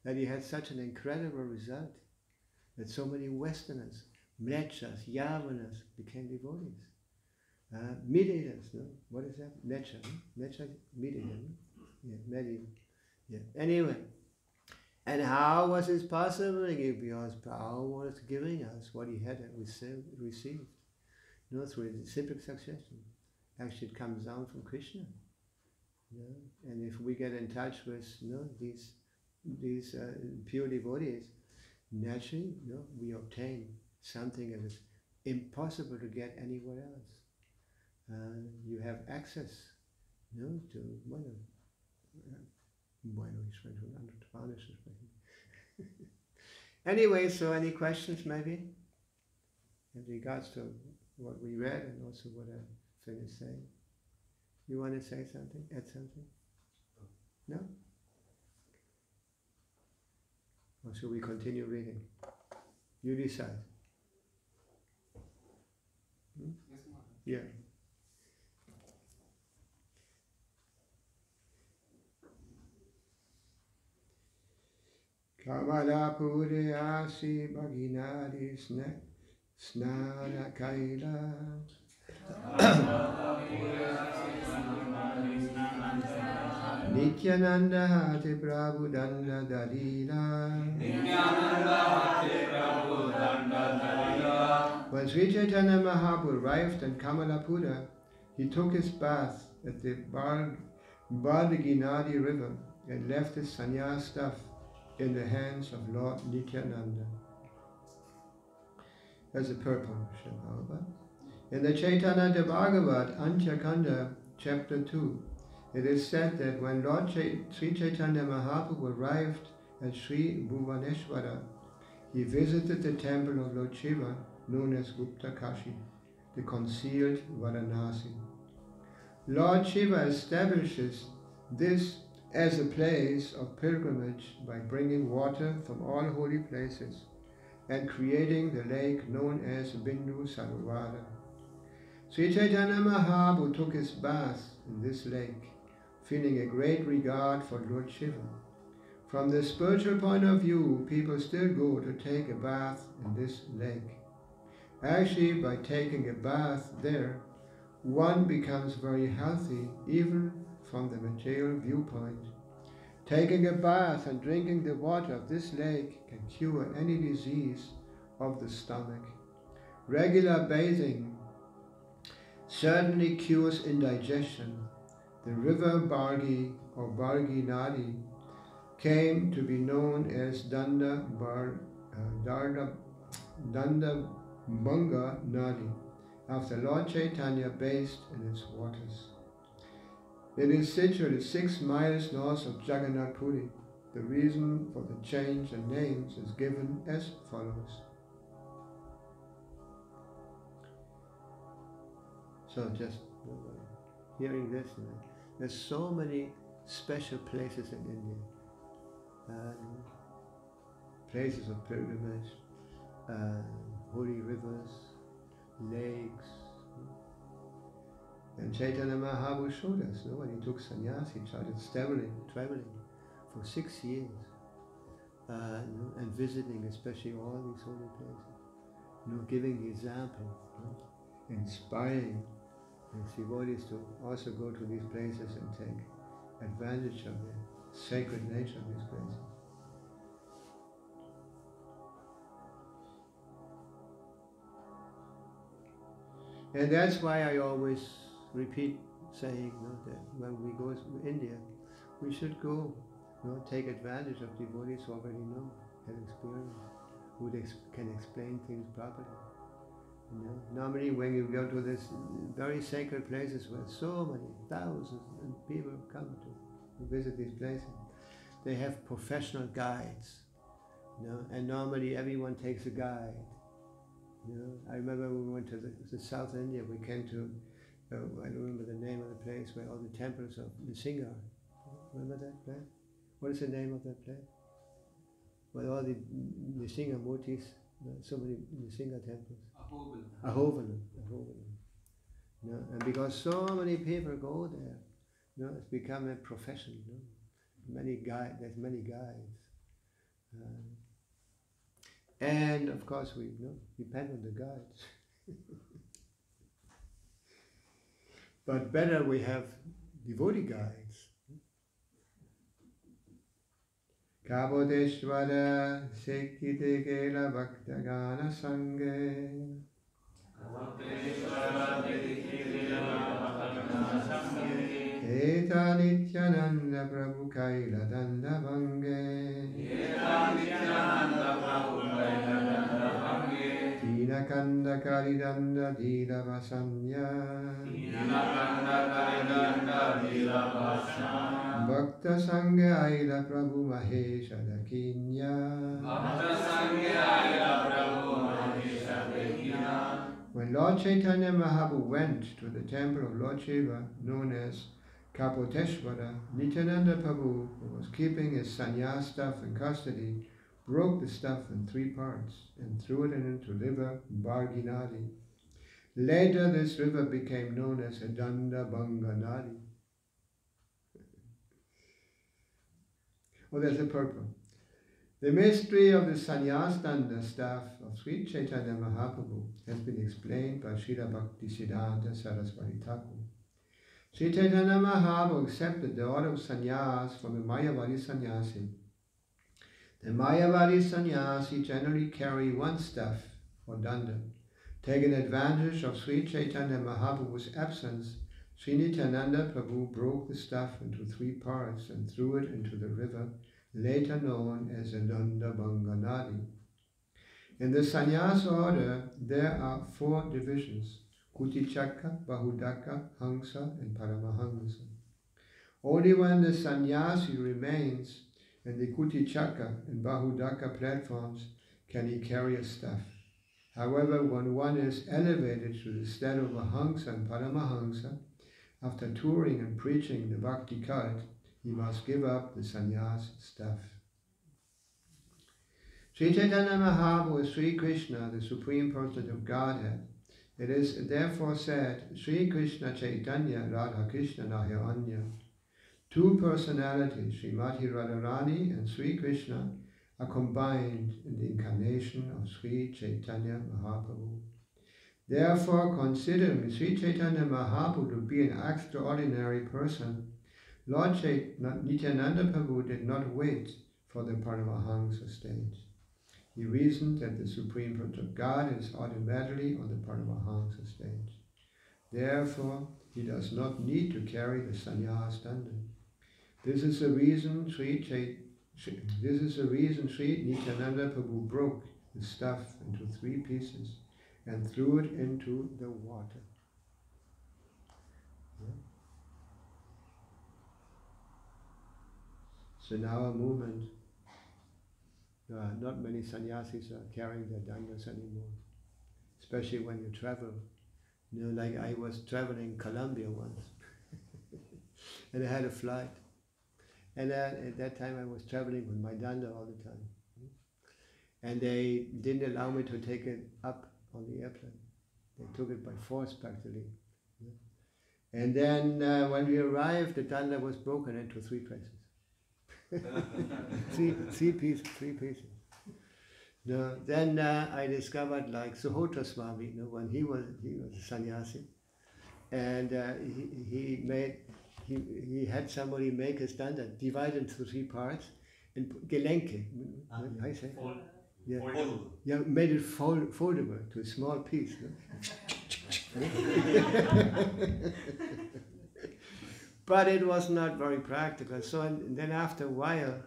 that he had such an incredible result, that so many Westerners, Mlechas, Yavanas became devotees. Mediators, what is that? Mecha, Mecha, mediator, mediator. Anyway, and how was this possible? Because Prabhupada was giving us what he had received. Through the cyclic succession. Actually, it comes down from Krishna. And if we get in touch with these pure devotees, naturally, we obtain something that is impossible to get anywhere else. You have access, to Anyway, so any questions maybe in regards to what we read and also what I finished saying? You want to say something? Add something? No? Or should we continue reading? You decide. Yeah. Kamala Puri Asi Bhaginadi Snana Kaila Nityananda Hati Prabhu Danda Dalila. When Sri Chaitanya Mahaprabhu arrived in Kamalapura, he took his bath at the Bardaginadi river and left his sannyas staff in the hands of Lord Nityananda. That's the purport of Prabhupada. In the Chaitanya Bhagavat, Antya Kanda, chapter 2, it is said that when Lord Sri Chaitanya Mahaprabhu arrived at Sri Bhuvaneshwara, he visited the temple of Lord Shiva, known as Gupta Kashi, the concealed Varanasi. Lord Shiva establishes this as a place of pilgrimage by bringing water from all holy places and creating the lake known as Bindu Sarovara. Sri Chaitanya Mahaprabhu took his bath in this lake, feeling a great regard for Lord Shiva. From the spiritual point of view, people still go to take a bath in this lake. Actually, by taking a bath there, one becomes very healthy even from the material viewpoint. Taking a bath and drinking the water of this lake can cure any disease of the stomach. Regular bathing certainly cures indigestion. The river Bargi or Bargi Nadi came to be known as Danda Banga Nadi after Lord Chaitanya bathed in its waters. It is situated 6 miles north of Jagannath Puri. The reason for the change in names is given as follows. So just hearing this, there's so many special places in India. Places of pilgrimage, holy rivers, lakes. And Chaitanya Mahaprabhu showed us, when he took sannyas, he started traveling for 6 years, and visiting especially all these holy places, giving the example, inspiring his devotees to also go to these places and take advantage of the sacred nature of these places. And that's why I always repeat saying that when we go to India, we should go, take advantage of devotees who already know, have experience, who can explain things properly. Normally when you go to these very sacred places where so many thousands of people come to visit these places, they have professional guides, and normally everyone takes a guide. I remember when we went to the South India, we came to, I don't remember the name of the place where all the temples of Nrsimha. Remember that place? What is the name of that place? Where all the Nrsimha Murtis, so many Nrsimha temples. Ahovalam. And because so many people go there, it's become a profession. There's many guides. And of course we depend on the guides. But better we have devotee guides. Gauradesh Sekite Kela Bhaktagana Sange Eta Nityananda Prabhu Kaila Danda Bhange Tina Kanda Karidanda Dila Vasanya Bhakta Sangha Aila Prabhu Mahesha Dakinya. When Lord Chaitanya Mahaprabhu went to the temple of Lord Shiva, known as Kapoteshwara, Nityananda Prabhu, who was keeping his sannyas staff in custody, broke the staff in 3 parts and threw it into river Barginadi. Later this river became known as Danda Banga Nadi. Oh, there's a purple. The mystery of the sannyas danda staff of Sri Chaitanya Mahaprabhu has been explained by Srila Bhakti Siddhanta Saraswati Thakur. Sri Chaitanya Mahaprabhu accepted the order of sannyas from the Mayavadi sannyasi. The Mayavadi sannyasi generally carry one staff or danda. Taking advantage of Sri Chaitanya Mahaprabhu's absence, Sri Nityananda Prabhu broke the staff into 3 parts and threw it into the river, later known as the Danda Banga Nadi. In the sannyas order, there are 4 divisions: Kutichaka, Bahudaka, Hangsa, and Paramahansa. Only when the sannyasi remains in the Kutichaka and Bahudaka platforms can he carry a staff. However, when one is elevated to the status of a Hangsa and Paramahansa, after touring and preaching the Bhakti cult, he must give up the sannyas staff. Sri Chaitanya Mahaprabhu is Sri Krishna, the Supreme Personality of Godhead. It is therefore said, Sri Krishna Chaitanya Radha Krishna Nahya Anya. 2 personalities, Srimati Radharani and Sri Krishna, are combined in the incarnation of Sri Chaitanya Mahaprabhu. Therefore, considering Sri Chaitanya Mahaprabhu to be an extraordinary person, Lord Nityananda Prabhu did not wait for the Paramahansa stage. He reasoned that the Supreme Personality of God is automatically on the Paramahansa stage. Therefore, he does not need to carry the sannyas danda. This is the reason Sri Nityananda Prabhu broke the staff into 3 pieces and threw it into the water. Yeah. So now a movement. Not many sannyasis are carrying their dandas anymore, especially when you travel. You know, like I was traveling Colombia once, and I had a flight. And at that time I was traveling with my danda all the time. And they didn't allow me to take it up on the airplane. They took it by force practically. And then when we arrived, the danda was broken into 3 places. three pieces. No, then I discovered like Suhotra Swami, you know, when he was a sannyasi, and he had somebody make his danda, divide into 3 parts, and gelenke, how you say? Fold. Yeah. Foldable. Yeah, made it foldable to a small piece. No? But it was not very practical. So and then after a while,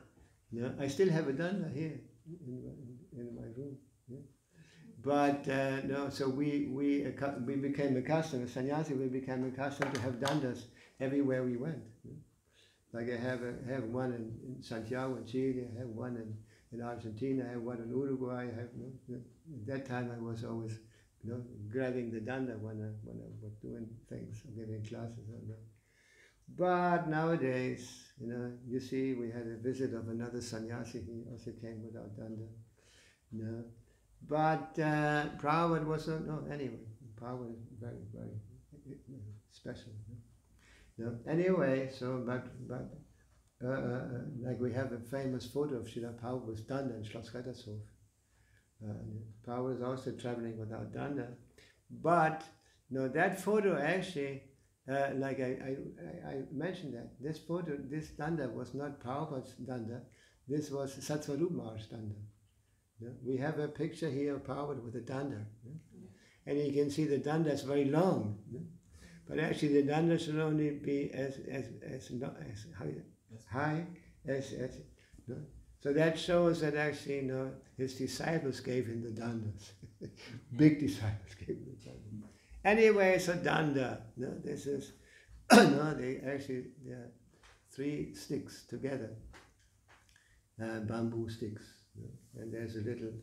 I still have a danda here in my room. Yeah. But no, so we became accustomed, as sannyasi, we became accustomed to have dandas everywhere we went. Yeah. Like I have one in Santiago in Chile, I have one in Argentina, I have one in Uruguay. At that time I was always grabbing the danda when I was doing things, giving classes and that. But nowadays, you see, we had a visit of another sannyasi. He also came without danda. But Prabhupada was anyway. Prabhupada is very, very special. Anyway, so but like we have a famous photo of Srila Prabhupada with danda in Schloss Rettershof. Prabhupada is also traveling without danda. But that photo actually. Like I mentioned that this photo, this danda was not Prabhupada's danda, this was Satsvarup Maharaj's danda. Yeah? We have a picture here of Prabhupada with a danda. Yeah? And you can see the danda is very long. Yeah? But actually the danda should only be as high as So that shows that actually his disciples gave him the dandas. Big disciples gave him the danda. Anyway, so danda, this is, they actually, there are 3 sticks together, bamboo sticks, and there's a little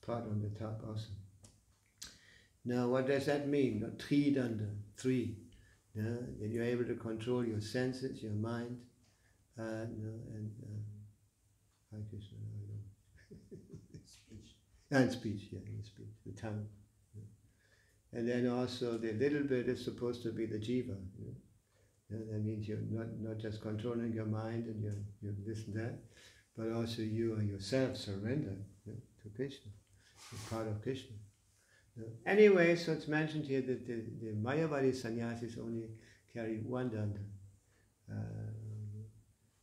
pot on the top also. Now, what does that mean? Tri danda, 3. That you're able to control your senses, your mind, and Hare Krishna, Speech. and speech, and speech, the tongue. And then also the little bit is supposed to be the jiva. That means you're not just controlling your mind and you this and that, but also you are yourself surrender to Krishna. You're part of Krishna. Anyway, so it's mentioned here that the Mayavadi sannyasis only carry one danda.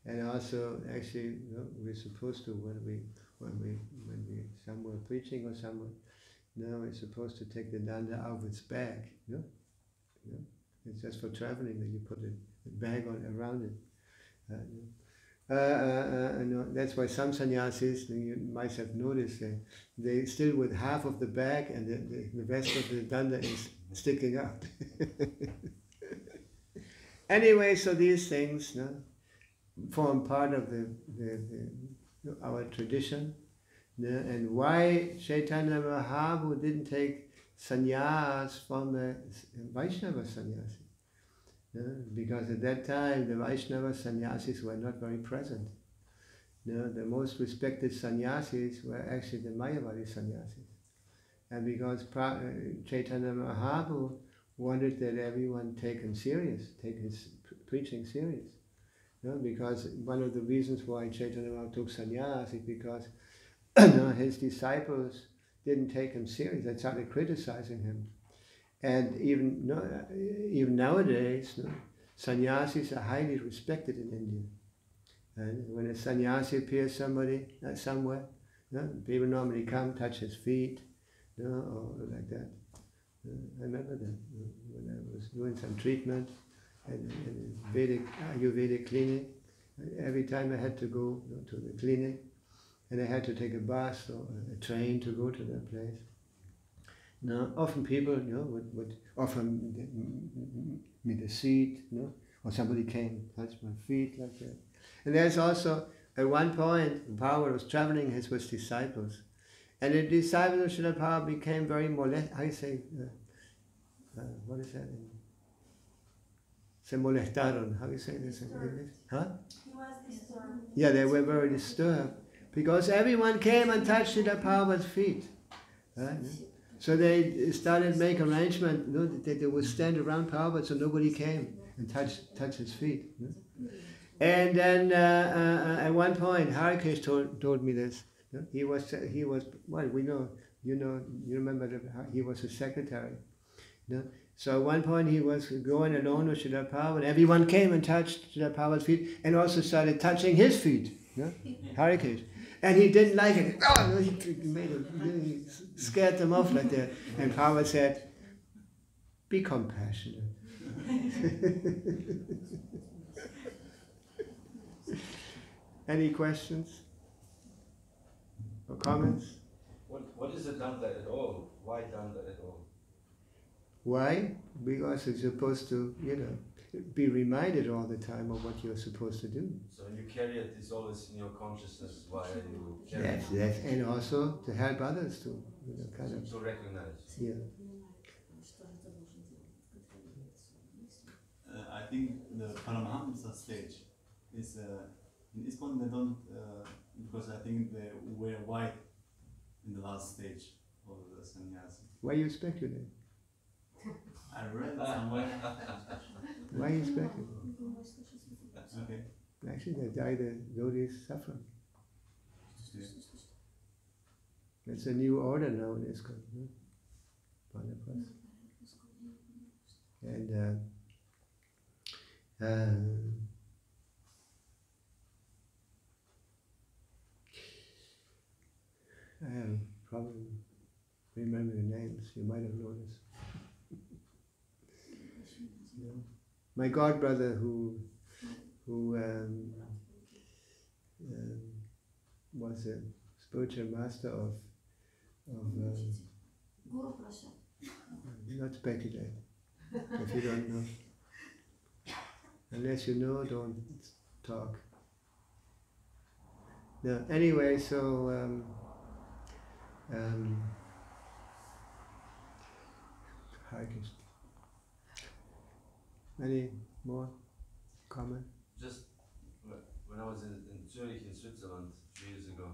And also, actually, we're supposed to when we somewhere preaching or somewhere, we're supposed to take the danda out of its bag. It's just for traveling that you put a bag on around it. That's why some sannyasis, you might have noticed, they still with half of the bag and the rest of the danda is sticking out. Anyway, so these things form part of our tradition. And why Chaitanya Mahaprabhu didn't take sannyas from the Vaishnava sannyasi? Because at that time the Vaishnava sannyasis were not very present. The most respected sannyasis were actually the Mayavadi sannyasis. And because Chaitanya Mahaprabhu wanted that everyone take his preaching serious. Because one of the reasons why Chaitanya Mahaprabhu took sannyas is because his disciples didn't take him serious. They started criticizing him. And even nowadays, sannyasis are highly respected in India. And when a sannyasi appears somewhere, people normally come, touch his feet, or like that. I remember that when I was doing some treatment at a Ayurvedic clinic. Every time I had to go to the clinic, and I had to take a bus or a train to go to that place. Often people, would offer me the seat, or somebody came, touched my feet like that. And there's also, at one point, Prabhupada was traveling with disciples, and the disciples of Srila Prabhupada became very what is that? Se molestaron. How do you say this in English? Huh? He was disturbed. Yeah, they were very disturbed because everyone came and touched Srila Prabhupada's feet. So they started to make arrangement that they would stand around Prabhupada so nobody came and touch his feet. And then at one point, Harikesh told me this. He was well, you remember that he was a secretary. So at one point he was going alone with Srila Prabhupada, and everyone came and touched Srila Prabhupada's feet and also started touching his feet. Harikesh. And he didn't like it. Oh, he scared them off like that. And Prabhupada said, be compassionate. Any questions or comments? What is a danda at all? Why danda at all? Why? Because it's supposed to, be reminded all the time of what you're supposed to do. So you carry it, it's always in your consciousness why you carry it. Yes, and also to help others to, kind of. To recognize. Yeah. I think the Paramahamsa stage is in ISKCON they don't because I think they wear white in the last stage of the sannyasi. Why you speculate? I read somewhere. Why you speculate? Okay. Actually, they die the devotees suffer. Yeah. It's a new order now in ISKCON. Vanaprastha. And I have problem remembering the names. You might have noticed. My godbrother, who was a spiritual master of not speculate if you don't know. Unless you know, don't talk. No, anyway, so Hare Krishna. Any more comment? Just when I was in Zurich in Switzerland 3 years ago,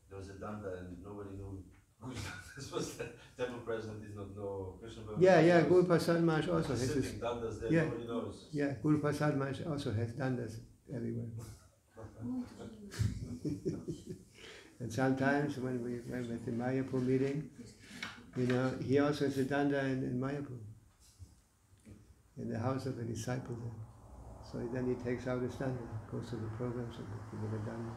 there was a danda and nobody knew This was the temple president did not know Krishna. Yeah, Guru Prasad Maharaj also has this. Sitting dandas there, Yeah. nobody knows. Yeah, Guru Prasad Maharaj also has done this everywhere. And sometimes when we went at the Mayapur meeting, he also has a danda in Mayapur, in the house of a disciple there. So then he takes out his danda, goes to the programs and with a danda.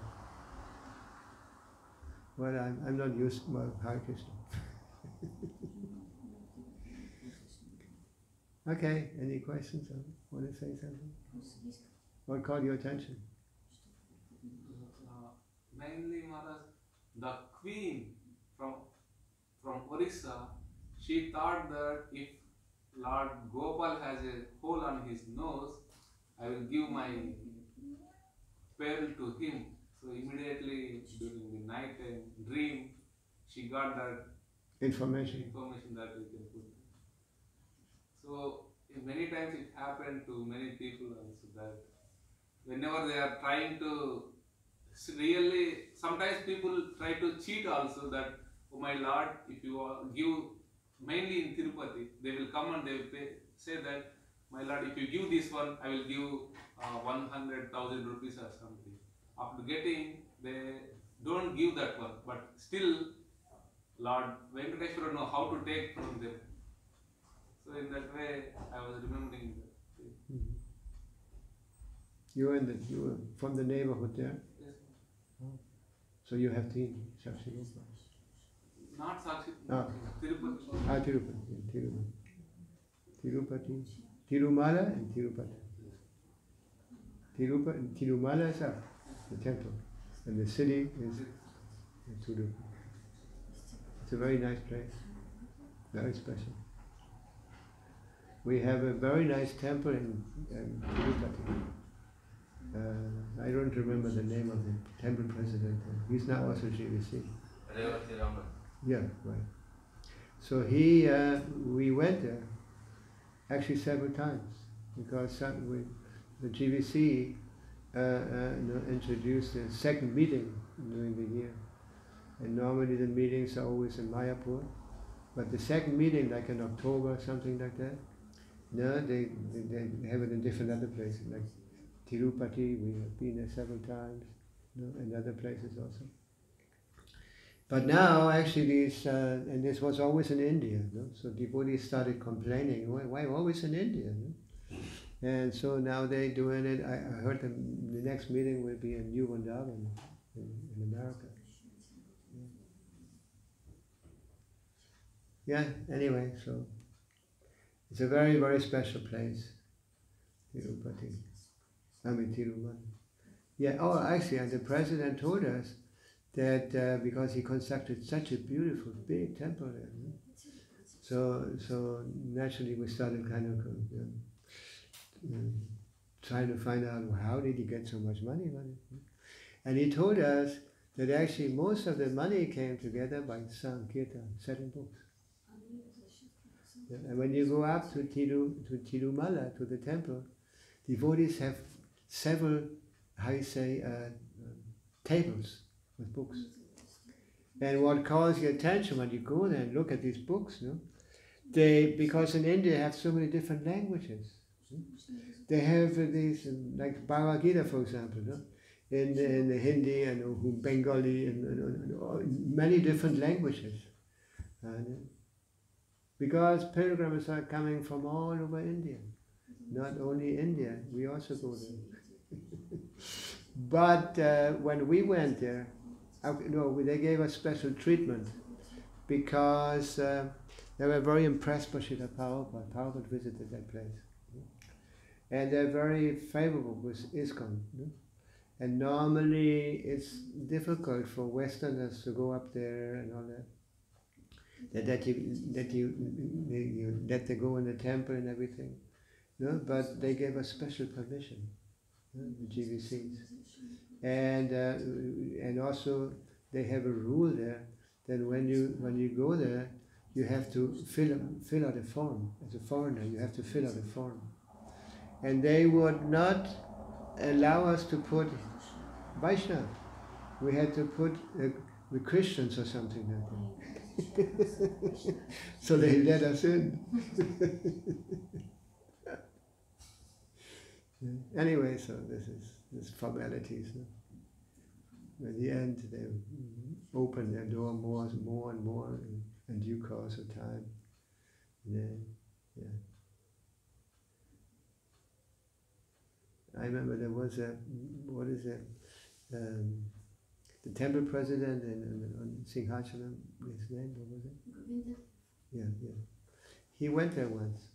Well, I'm not used to Hare Krishna. Okay, any questions? Want to say something? What caught your attention? Mainly, Maharaj, the queen from Orissa, she thought that if Lord Gopal has a hole on his nose, I will give my pearl to him. So immediately during the night dream, she got that Information. that we can put. So many times it happened to many people also that whenever they are trying to really, sometimes people try to cheat also that, oh my Lord, if you give, mainly in Tirupati, they will come and they will say that, my Lord, if you give this one, I will give 100,000 rupees or something. After getting, they don't give that one, but still Lord Venkateshwara know how to take from them. So in that way, I was remembering that. Mm-hmm. You were from the neighborhood there? Yes. So you have teen, Sakshi Rupa? Not Sakshi, Tirupati. Tirupati. Tirupati. Tirumala and Tirupati. Tirumala is up, the temple, and the city is Tirupati. It's a very nice place, very special. We have a very nice temple in Tirupati. I don't remember the name of the temple president. He's now also GVC. Yeah, right. So we went there actually several times because the GVC introduced a second meeting during the year. And normally the meetings are always in Mayapur, but the second meeting, like in October, something like that, no, they have it in different other places, like Tirupati, we have been there several times, and other places also. But now, actually, and this was always in India, so devotees started complaining, why always in India? And so now they're doing it. I heard the next meeting will be in New Vrindavan in America. Yeah, anyway, so it's a very, very special place, Tirupati. Tirumala. Yeah, actually, and the president told us that because he constructed such a beautiful, big temple there, so naturally we started kind of trying to find out how did he get so much money on it. And he told us that actually most of the money came together by Sankirtan, selling books. And when you go up to Tirumala, to the temple, devotees have several, tables with books. And what calls your attention when you go there and look at these books, because in India they have so many different languages. They have these, like Bhagavad Gita, for example, in the Hindi and Bengali and many different languages. Because pilgrims are coming from all over India. Not only India, we also go there. But when we went there, they gave us special treatment because they were very impressed by Srila Prabhupada. Prabhupada visited that place. And they're very favorable with ISKCON. And normally it's difficult for Westerners to go up there and all that. That you let them go in the temple and everything. But they gave us special permission, the GVCs. And also they have a rule there that when you go there, you have to fill out a form. As a foreigner, you have to fill out a form. And they would not allow us to put Vaishnava. We had to put with Christians or something like that. So they let us in. Anyway, so this formalities. No? At the end, they open their door more and more in due course of time. Yeah. I remember there was the temple president in Singhachalam, his name, what was it? Yeah. He went there once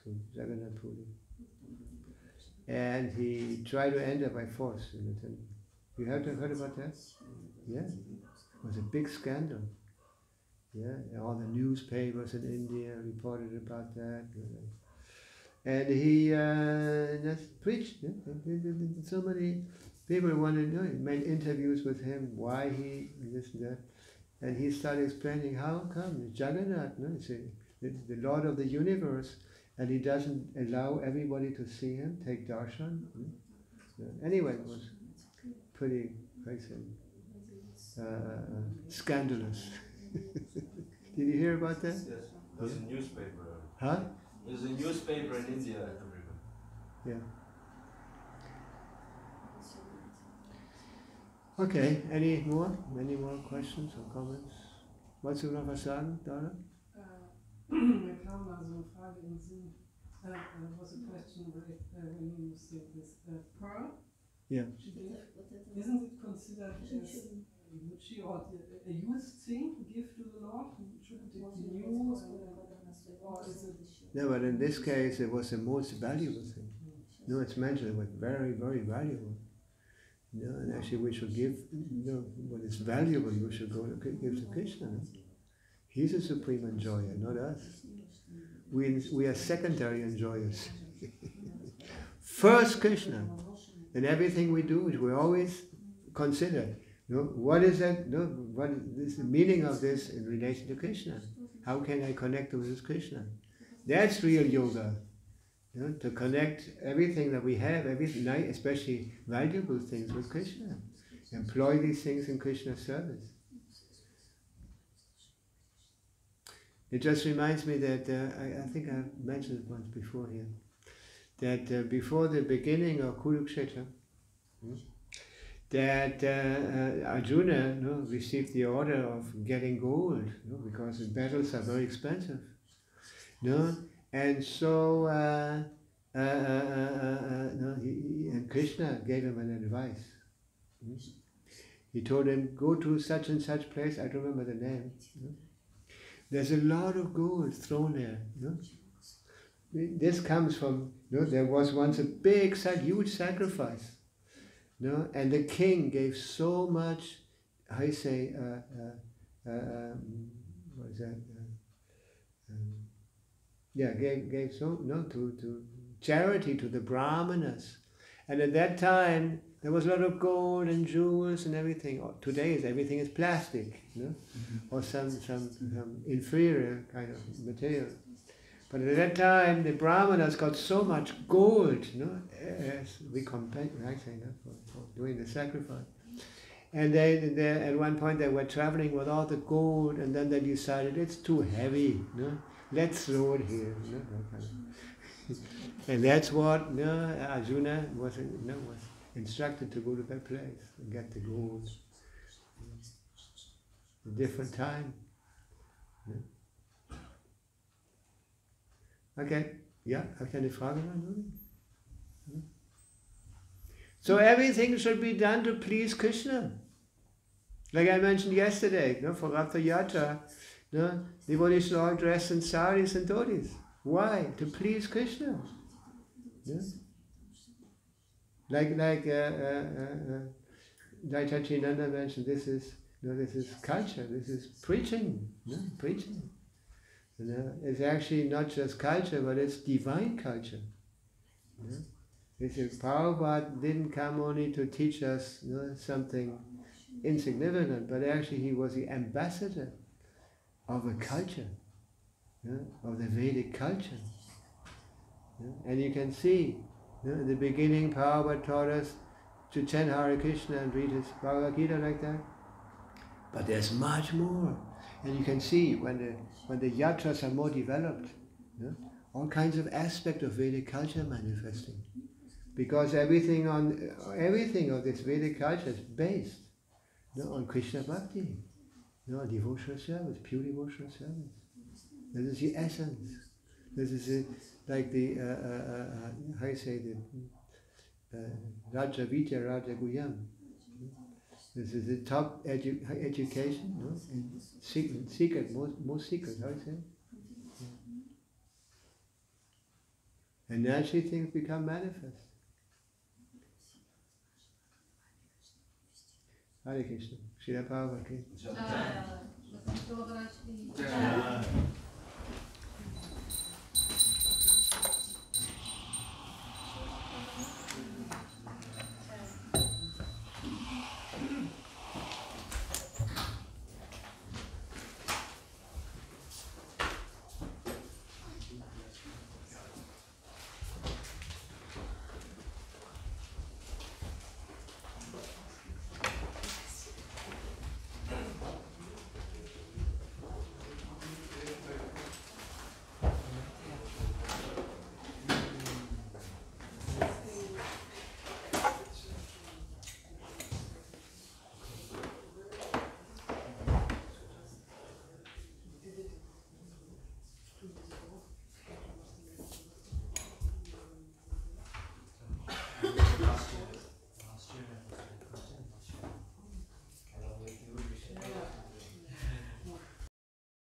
to Jagannath Puri. And he tried to enter by force in the temple. You have heard about that? Yeah. It was a big scandal. Yeah, all the newspapers in India reported about that. And he just preached. Yeah? So many people wanted to know. He made interviews with him, why he, this and that. And he started explaining how come Jagannath, no? The Lord of the universe, and he doesn't allow everybody to see him, take darshan. Anyway, it was pretty scandalous. Did you hear about that? Yes, there's a newspaper. Huh? There's a newspaper in India. Yeah. Okay, any more questions or comments? Wolltest du noch was sagen, Donna? Mir kam mal so eine Frage in den Sinn. Was a question when you said this pearl? Yeah. Isn't it considered as Muchi or a used thing to give to the Lord? Shouldn't it be new? Or is it? No, but in this case, it was the most valuable thing. No, it's mentioned it was very, very valuable. No, and actually, we should give. What is valuable, we should go give to Krishna. No? He's a supreme enjoyer, not us. We are secondary enjoyers. First Krishna. And everything we do, we always consider, what is that? What is the meaning of this in relation to Krishna? How can I connect with this Krishna? That's real yoga. To connect everything that we have, everything, especially valuable things, with Krishna. Employ these things in Krishna's service. It just reminds me that, I think I mentioned it once before here, that before the beginning of Kurukshetra, that Arjuna received the order of getting gold, because the battles are very expensive. And so and Krishna gave him an advice. He told him, go to such and such place, I don't remember the name. There's a lot of gold thrown there. This comes from, there was once a big, huge sacrifice. And the king gave so much, what is that? Gave so, to charity to the brahmanas. And at that time, there was a lot of gold and jewels and everything. Today, everything is plastic, or some inferior kind of material. But at that time, the brahmanas got so much gold, as recompense, for doing the sacrifice. And they, at one point, they were traveling with all the gold, and then they decided it's too heavy. Let's throw it here. And that's what Arjuna was instructed to go to that place and get the gold. A different time. Okay, ja, habt ihr eine Frage? So everything should be done to please Krishna. Like I mentioned yesterday, for Ratha Yatra, devotees should all dress in saris and dhotis. Why? To please Krishna. Like Chaitanya mentioned, this is culture, this is preaching, preaching. It's actually not just culture, but it's divine culture. Prabhupada didn't come only to teach us something insignificant, but actually he was the ambassador of a culture, of the Vedic culture. And you can see, in the beginning, Prabhupada taught us to chant Hare Krishna and read his Bhagavad Gita like that. But there's much more. And you can see when the yatras are more developed, all kinds of aspects of Vedic culture manifesting. Because everything of this Vedic culture is based on Krishna Bhakti, on devotional service, pure devotional service. This is the essence. This is like the, how you say, the Raja Vidya Raja Guyam. This is the top education, and secret, most secret, how you say? And naturally things become manifest. Hare Krishna. Srila Prabhupada. Yeah.